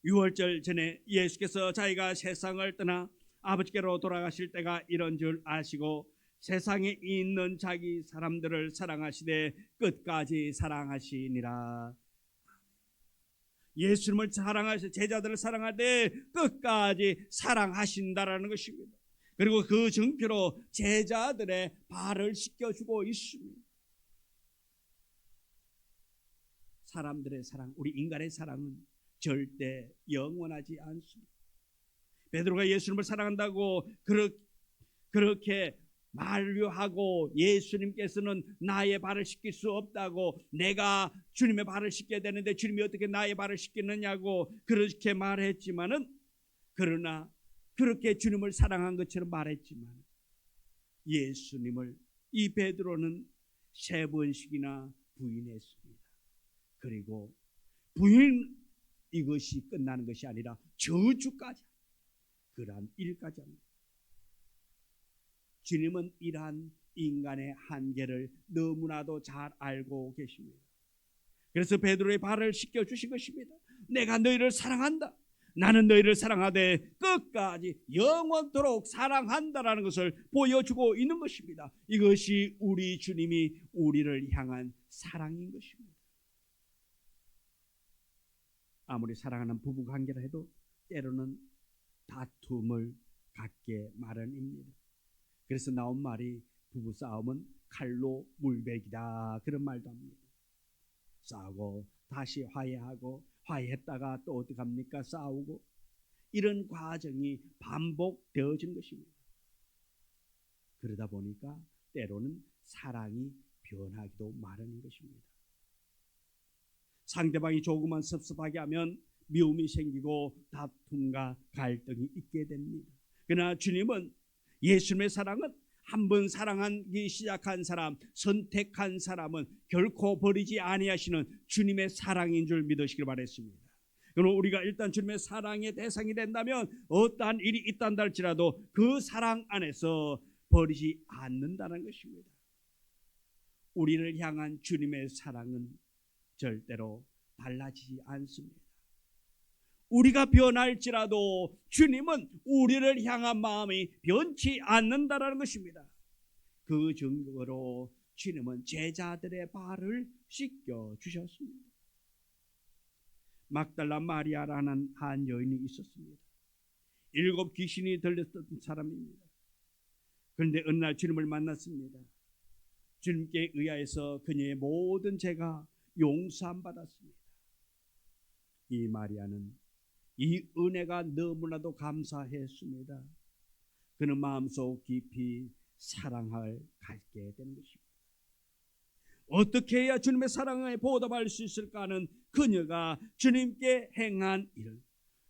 6월절 전에 예수께서 자기가 세상을 떠나 아버지께로 돌아가실 때가 이런 줄 아시고 세상에 있는 자기 사람들을 사랑하시되 끝까지 사랑하시니라. 예수님을 사랑하시 제자들을 사랑할 때 끝까지 사랑하신다라는 것입니다. 그리고 그 증표로 제자들의 발을 씻겨주고 있습니다. 사람들의 사랑, 우리 인간의 사랑은 절대 영원하지 않습니다. 베드로가 예수님을 사랑한다고 그렇게 만류하고 예수님께서는 나의 발을 씻길 수 없다고, 내가 주님의 발을 씻겨야 되는데 주님이 어떻게 나의 발을 씻기느냐고 그렇게 말했지만은, 그러나 그렇게 주님을 사랑한 것처럼 말했지만 예수님을 이 베드로는 3번씩이나 부인했습니다. 그리고 부인 이것이 끝나는 것이 아니라 저주까지, 그러한 일까지 합니다. 주님은 이러한 인간의 한계를 너무나도 잘 알고 계십니다. 그래서 베드로의 발을 씻겨주신 것입니다. 내가 너희를 사랑한다, 나는 너희를 사랑하되 끝까지 영원토록 사랑한다라는 것을 보여주고 있는 것입니다. 이것이 우리 주님이 우리를 향한 사랑인 것입니다. 아무리 사랑하는 부부관계라 해도 때로는 다툼을 갖게 마련입니다. 그래서 나온 말이 부부싸움은 칼로 물베기다, 그런 말도 합니다. 싸우고 다시 화해하고, 화해했다가 또 어떡합니까? 싸우고, 이런 과정이 반복되어진 것입니다. 그러다 보니까 때로는 사랑이 변하기도 마련인 것입니다. 상대방이 조금만 섭섭하게 하면 미움이 생기고 다툼과 갈등이 있게 됩니다. 그러나 주님은, 예수님의 사랑은 한 번 사랑하기 시작한 사람, 선택한 사람은 결코 버리지 아니하시는 주님의 사랑인 줄 믿으시길 바랬습니다. 그럼 우리가 일단 주님의 사랑의 대상이 된다면 어떠한 일이 있단다 할지라도 그 사랑 안에서 버리지 않는다는 것입니다. 우리를 향한 주님의 사랑은 절대로 달라지지 않습니다. 우리가 변할지라도 주님은 우리를 향한 마음이 변치 않는다라는 것입니다. 그 증거로 주님은 제자들의 발을 씻겨 주셨습니다. 막달라 마리아라는 한 여인이 있었습니다. 7 귀신이 들렸던 사람입니다. 그런데 어느 날 주님을 만났습니다. 주님께 의하여서 그녀의 모든 죄가 용서함 받았습니다. 이 마리아는 이 은혜가 너무나도 감사했습니다. 그는 마음속 깊이 사랑을 갖게 되는 것입니다. 어떻게 해야 주님의 사랑에 보답할 수 있을까 하는 그녀가 주님께 행한 일,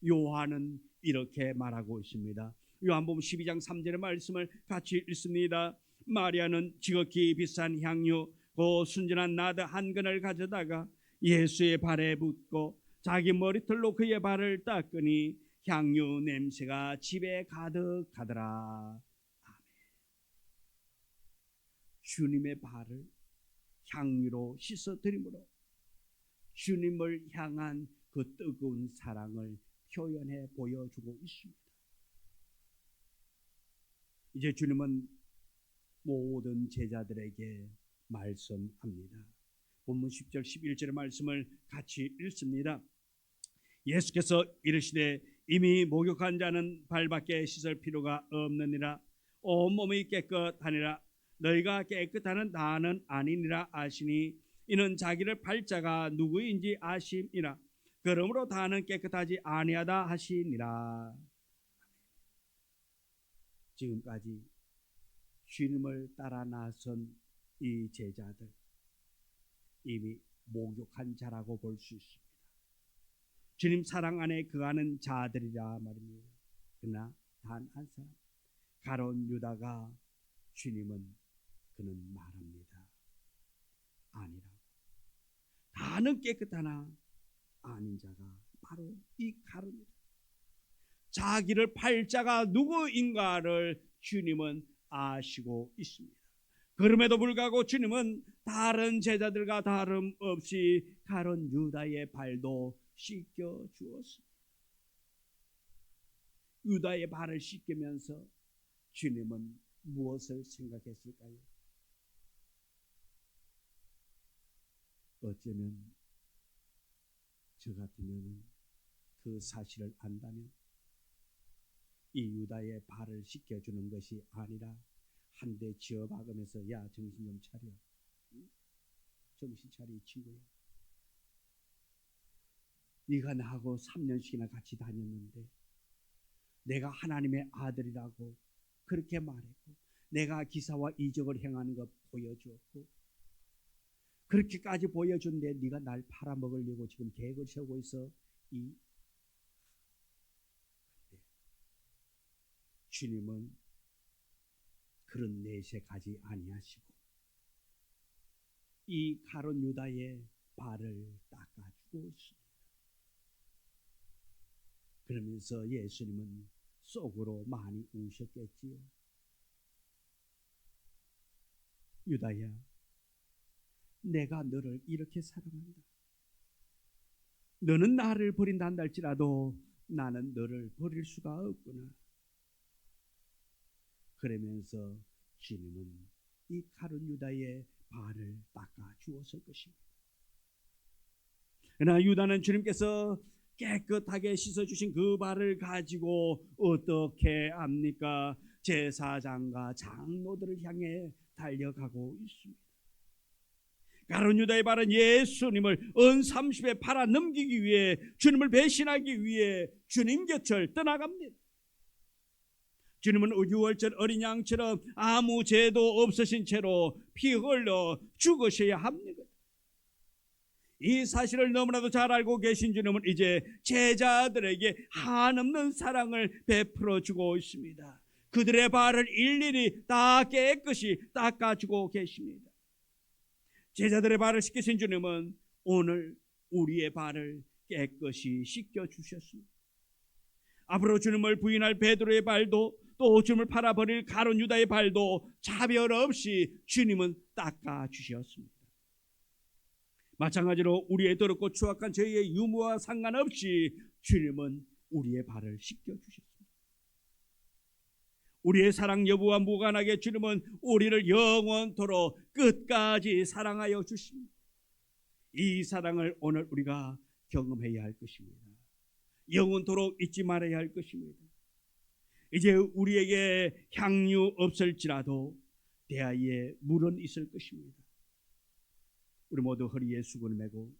요한은 이렇게 말하고 있습니다. 요한복음 12장 3절의 말씀을 같이 읽습니다. 마리아는 지극히 비싼 향유 그 순전한 나드 한 근을 가져다가 예수의 발에 붓고 자기 머리털로 그의 발을 닦으니 향유 냄새가 집에 가득하더라. 아멘. 주님의 발을 향유로 씻어드림으로 주님을 향한 그 뜨거운 사랑을 표현해 보여주고 있습니다. 이제 주님은 모든 제자들에게 말씀합니다. 본문 10절 11절의 말씀을 같이 읽습니다. 예수께서 이르시되 이미 목욕한 자는 발밖에 씻을 필요가 없느니라. 온몸이 깨끗하니라. 너희가 깨끗하는 나는 아니니라 아시니 이는 자기를 팔 자가 누구인지 아심이라. 그러므로 다는 깨끗하지 아니하다 하시니라. 지금까지 주님을 따라 나선 이 제자들, 이미 목욕한 자라고 볼 수 있습니다. 주님 사랑 안에 거하는 자들이라 말입니다. 그러나 단 한 사람, 가룟 유다가 주님은 그는 말합니다. 아니라고. 다는 깨끗하나 아닌 자가 바로 이 가룟이다. 자기를 팔 자가 누구인가를 주님은 아시고 있습니다. 그럼에도 불구하고 주님은 다른 제자들과 다름없이 가룟 유다의 발도 씻겨 주었습니다. 유다의 발을 씻기면서 주님은 무엇을 생각했을까요? 어쩌면 저 같으면 그 사실을 안다면 이 유다의 발을 씻겨주는 것이 아니라 한 대 지어박으면서 야 정신 좀 차려, 정신 차려 이 친구야. 네가 나하고 3년씩이나 같이 다녔는데 내가 하나님의 아들이라고 그렇게 말했고 내가 기사와 이적을 행하는 것 보여주었고 그렇게까지 보여준데 네가 날 팔아먹으려고 지금 계획을 세우고 있어. 주님은 그런 내색하지 아니하시고 이 가룟 유다의 발을 닦아주고 있습니다. 그러면서 예수님은 속으로 많이 우셨겠지요. 유다야, 내가 너를 이렇게 사랑한다. 너는 나를 버린다 한다 할지라도 나는 너를 버릴 수가 없구나. 그러면서 주님은 이 가룟 유다의 발을 닦아 주었을 것입니다. 그러나 유다는 주님께서 깨끗하게 씻어주신 그 발을 가지고 어떻게 합니까? 제사장과 장로들을 향해 달려가고 있습니다. 가룟 유다의 발은 예수님을 언삼십에 팔아 넘기기 위해 주님을 배신하기 위해 주님 곁을 떠나갑니다. 주님은 유월절 어린 양처럼 아무 죄도 없으신 채로 피 흘러 죽으셔야 합니다. 이 사실을 너무나도 잘 알고 계신 주님은 이제 제자들에게 한없는 사랑을 베풀어 주고 있습니다. 그들의 발을 일일이 다 깨끗이 닦아주고 계십니다. 제자들의 발을 씻기신 주님은 오늘 우리의 발을 깨끗이 씻겨주셨습니다. 앞으로 주님을 부인할 베드로의 발도 또 주님을 팔아버릴 가룟 유다의 발도 차별 없이 주님은 닦아주셨습니다. 마찬가지로 우리의 더럽고 추악한 죄의 유무와 상관없이 주님은 우리의 발을 씻겨주셨습니다. 우리의 사랑 여부와 무관하게 주님은 우리를 영원토록 끝까지 사랑하여 주십니다. 이 사랑을 오늘 우리가 경험해야 할 것입니다. 영원토록 잊지 말아야 할 것입니다. 이제 우리에게 향유 없을지라도 대하에 물은 있을 것입니다. 우리 모두 허리에 수건을 메고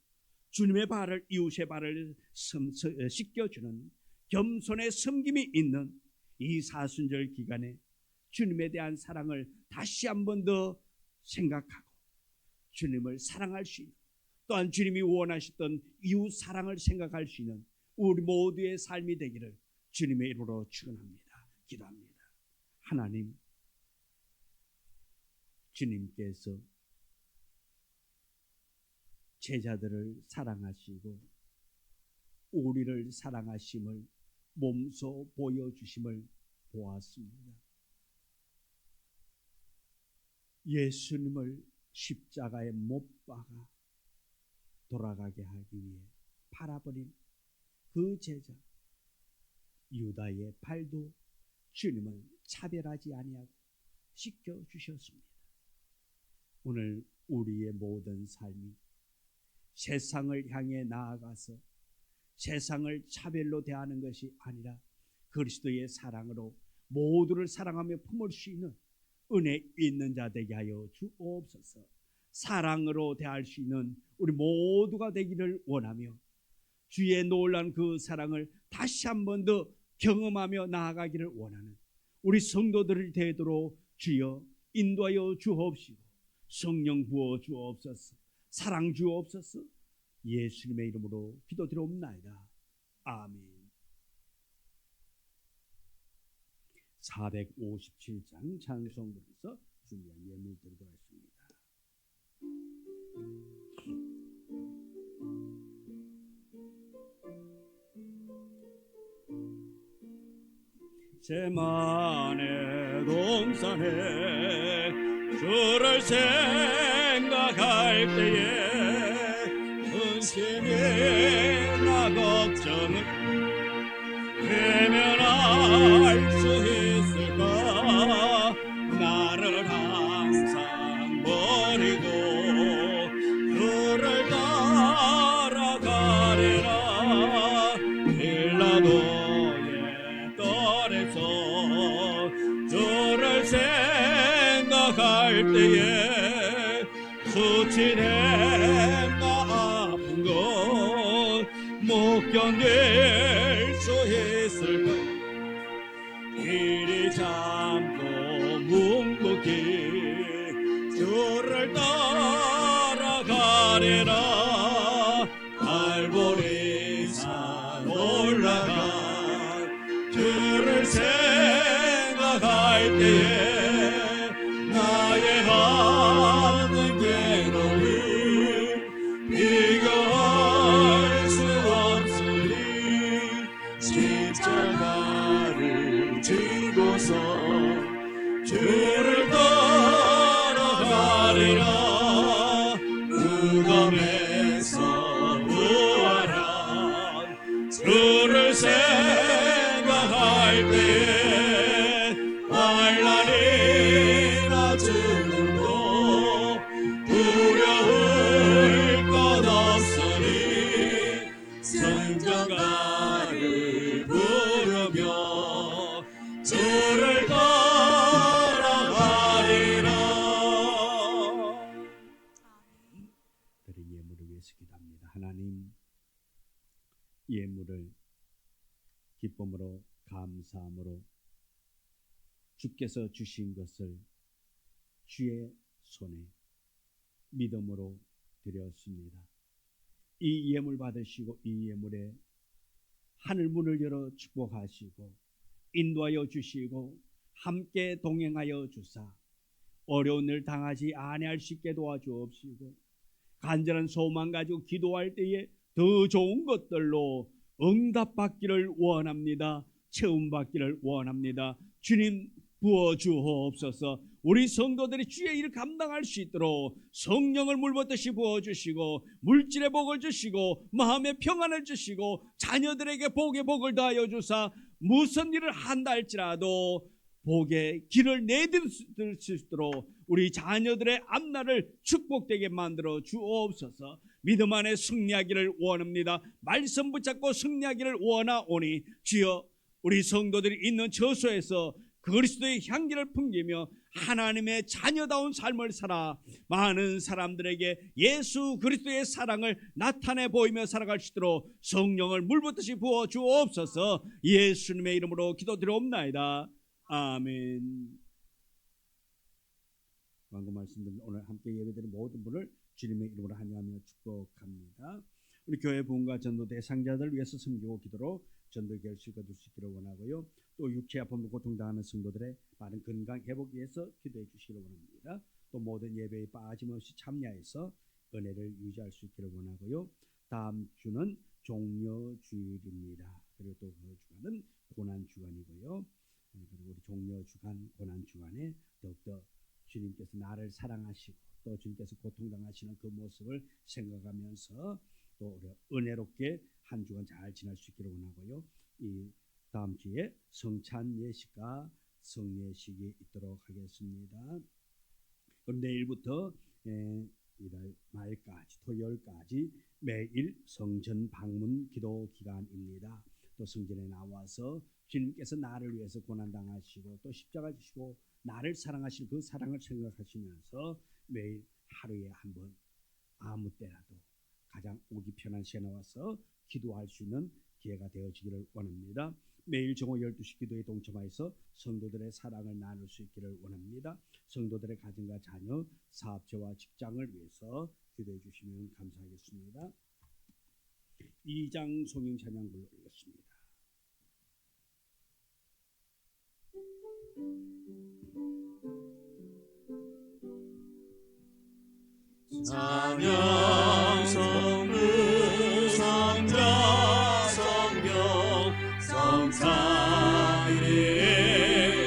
주님의 발을 이웃의 발을 씻겨주는 겸손의 섬김이 있는 이 사순절 기간에 주님에 대한 사랑을 다시 한 번 더 생각하고 주님을 사랑할 수 있는, 또한 주님이 원하셨던 이웃 사랑을 생각할 수 있는 우리 모두의 삶이 되기를 주님의 이름으로 축원합니다. 기도합니다. 하나님, 주님께서 제자들을 사랑하시고 우리를 사랑하심을 몸소 보여주심을 보았습니다. 예수님을 십자가에 못 박아 돌아가게 하기 위해 팔아버린 그 제자 유다의 발도 주님은 차별하지 아니하고 씻겨주셨습니다. 오늘 우리의 모든 삶이 세상을 향해 나아가서 세상을 차별로 대하는 것이 아니라 그리스도의 사랑으로 모두를 사랑하며 품을 수 있는 은혜 있는 자 되게 하여 주옵소서. 사랑으로 대할 수 있는 우리 모두가 되기를 원하며 주의 놀라운 그 사랑을 다시 한 번 더 경험하며 나아가기를 원하는 우리 성도들이 되도록 주여 인도하여 주옵시고 성령 부어 주옵소서. 사랑 주옵소서. 예수님의 이름으로 기도드리옵나이다. 아멘. 457장 찬송부에서 준비한 예물 드리도록 하겠습니다. 제만의 동산에 주를 생각할 때에 근심이나 걱정을 외면할 수 있을까? 나를 항상 버리고 주를 따라가리라. 빌라도의 뜰에서 주를 생각할 때에 수치된 아픈 것 못 견딜 수 있을까? 이리 잠고 묵묵히 주를 따라가리라. 갈보리산 올라가 주를 생각할 때에 나의 하는 괴로움 비교할 수 없으니 십자가를 지고서 주를 따라가리라. 무덤에서 부활한 주를 생각할 때에 환난이나 죽음도 두려울 것 없으니 성전가를 부르며 주를 따라가리라. 드린 예물을 위해서 기도합니다. 하나님, 예물을 기쁨으로 감사함으로 주께서 주신 것을 주의 손에 믿음으로 드렸습니다. 이 예물 받으시고 이 예물에 하늘 문을 열어 축복하시고 인도하여 주시고 함께 동행하여 주사 어려운 일 당하지 아니할 수 있게 도와주옵시고 간절한 소망 가지고 기도할 때에 더 좋은 것들로 응답받기를 원합니다. 체험받기를 원합니다. 주님 부어주옵소서. 우리 성도들이 주의 일을 감당할 수 있도록 성령을 물붓듯이 부어주시고 물질의 복을 주시고 마음의 평안을 주시고 자녀들에게 복의 복을 더하여 주사 무슨 일을 한다 할지라도 복의 길을 내들 수 있도록 우리 자녀들의 앞날을 축복되게 만들어 주옵소서. 믿음 안에 승리하기를 원합니다. 말씀 붙잡고 승리하기를 원하오니 주여 우리 성도들이 있는 저소에서 그리스도의 향기를 풍기며 하나님의 자녀다운 삶을 살아 많은 사람들에게 예수 그리스도의 사랑을 나타내 보이며 살아갈 수 있도록 성령을 물붓듯이 부어 주옵소서. 예수님의 이름으로 기도드리옵나이다. 아멘. 광고 말씀드린 오늘 함께 예배드린 모든 분을 주님의 이름으로 환영하며 축복합니다. 우리 교회 부흥과 전도 대상자들 위해서 섬기고 기도로 전도 결실 거둘 수 있기를 원하고요. 또 육체 아픔으로 고통당하는 성도들의 많은 건강 회복 위해서 기도해 주시기를 원합니다. 또 모든 예배에 빠짐없이 참여해서 은혜를 유지할 수 있기를 원하고요. 다음 주는 종려주일입니다. 그리고 또 그 주간은 고난주간이고요. 그리고 우리 종려주간 고난주간에 더욱더 주님께서 나를 사랑하시고 또 주님께서 고통당하시는 그 모습을 생각하면서 또 은혜롭게 한 주간 잘 지날 수 있기를 원하고요. 이 다음 주에 성찬 예식과 성례식이 있도록 하겠습니다. 그럼 내일부터 이달 말까지 토요일까지 매일 성전 방문 기도 기간입니다. 또 성전에 나와서 주님께서 나를 위해서 고난당하시고 또 십자가 지시고 나를 사랑하시는 그 사랑을 생각하시면서 매일 하루에 한 번 아무 때라도 가장 오기 편한 시간에 나와서 기도할 수 있는 기회가 되어지기를 원합니다. 매일 정오 12시 기도에 동참하여서 성도들의 사랑을 나눌 수 있기를 원합니다. 성도들의 가정과 자녀, 사업체와 직장을 위해서 기도해 주시면 감사하겠습니다. 2장 성경 찬양 불러드리겠습니다. 찬양 성부 성자 성령 성삼위의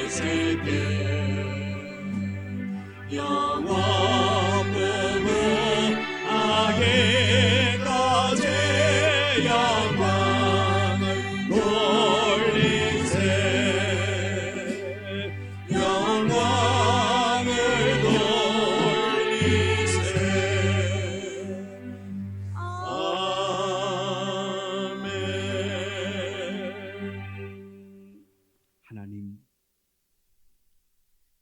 세계 영원 부부 아기까지 영광을 돌리세 영광을 돌리세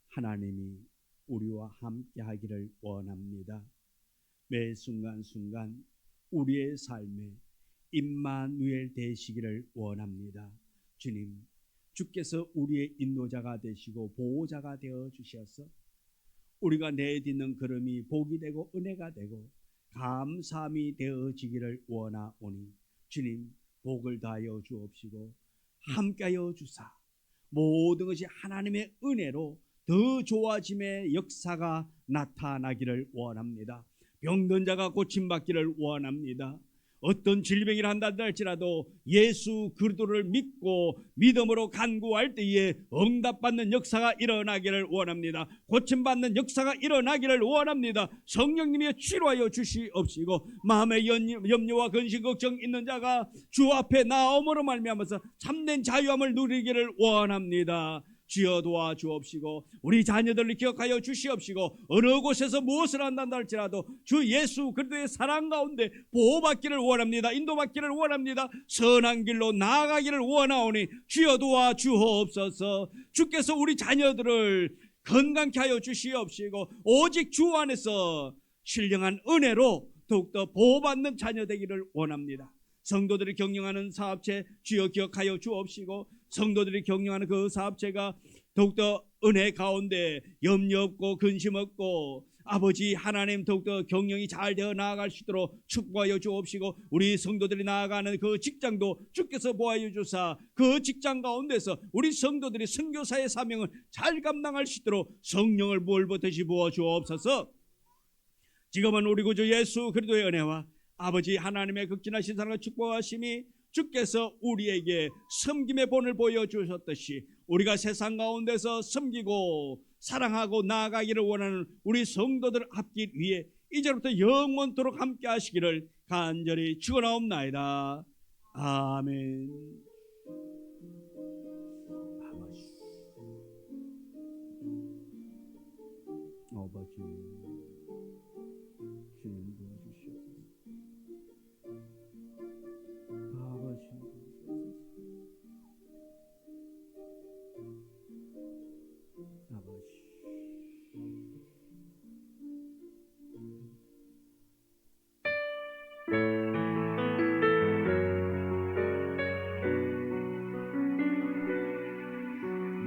하나님이 우리와 함께 하기를 원합니다. 매 순간순간 우리의 삶에 임마누엘 되시기를 원합니다. 주님, 주께서 우리의 인도자가 되시고 보호자가 되어 주셔서 우리가 내딛는 걸음이 복이 되고 은혜가 되고 감사함이 되어지기를 원하오니 주님, 복을 다하여 주옵시고 함께하여 주사 모든 것이 하나님의 은혜로 더 좋아짐의 역사가 나타나기를 원합니다. 병든 자가 고침받기를 원합니다. 어떤 질병이라 한다 할지라도 예수 그리스도를 믿고 믿음으로 간구할 때에 응답받는 역사가 일어나기를 원합니다. 고침받는 역사가 일어나기를 원합니다. 성령님이 치료하여 주시옵시고 마음의 염려와 근심 걱정 있는 자가 주 앞에 나옴으로 말미암아서 참된 자유함을 누리기를 원합니다. 주여 도와주옵시고 우리 자녀들을 기억하여 주시옵시고 어느 곳에서 무엇을 한다 할지라도 주 예수 그리스도의 사랑 가운데 보호받기를 원합니다. 인도받기를 원합니다. 선한 길로 나아가기를 원하오니 주여 도와주옵소서. 주께서 우리 자녀들을 건강케 하여 주시옵시고 오직 주 안에서 신령한 은혜로 더욱더 보호받는 자녀 되기를 원합니다. 성도들이 경영하는 사업체 주여 기억하여 주옵시고 성도들이 경영하는 그 사업체가 더욱더 은혜 가운데 염려 없고 근심 없고 아버지 하나님 더욱더 경영이 잘 되어 나아갈 수 있도록 축복하여 주옵시고 우리 성도들이 나아가는 그 직장도 주께서 보아여 주사 그 직장 가운데서 우리 성도들이 선교사의 사명을 잘 감당할 수 있도록 성령을 물붓듯이 부어 주옵소서. 지금은 우리 구주 예수 그리스도의 은혜와 아버지 하나님의 극진하신 사랑과 축복하심이 주께서 우리에게 섬김의 본을 보여주셨듯이 우리가 세상 가운데서 섬기고 사랑하고 나아가기를 원하는 우리 성도들 앞길 위해 이제부터 영원토록 함께 하시기를 간절히 축원하옵나이다. 아멘. 아버지 주님 도와주시옵소서. 아버지 아버지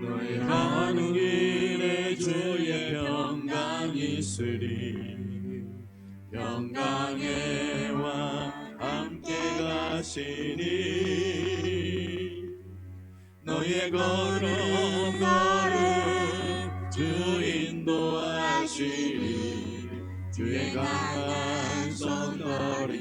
너의 가는 길에 주의 평강이 있으리. 평강의 왕 함께 가시니 너의 걸음 주 인도하시리. 주의 강한 손 너를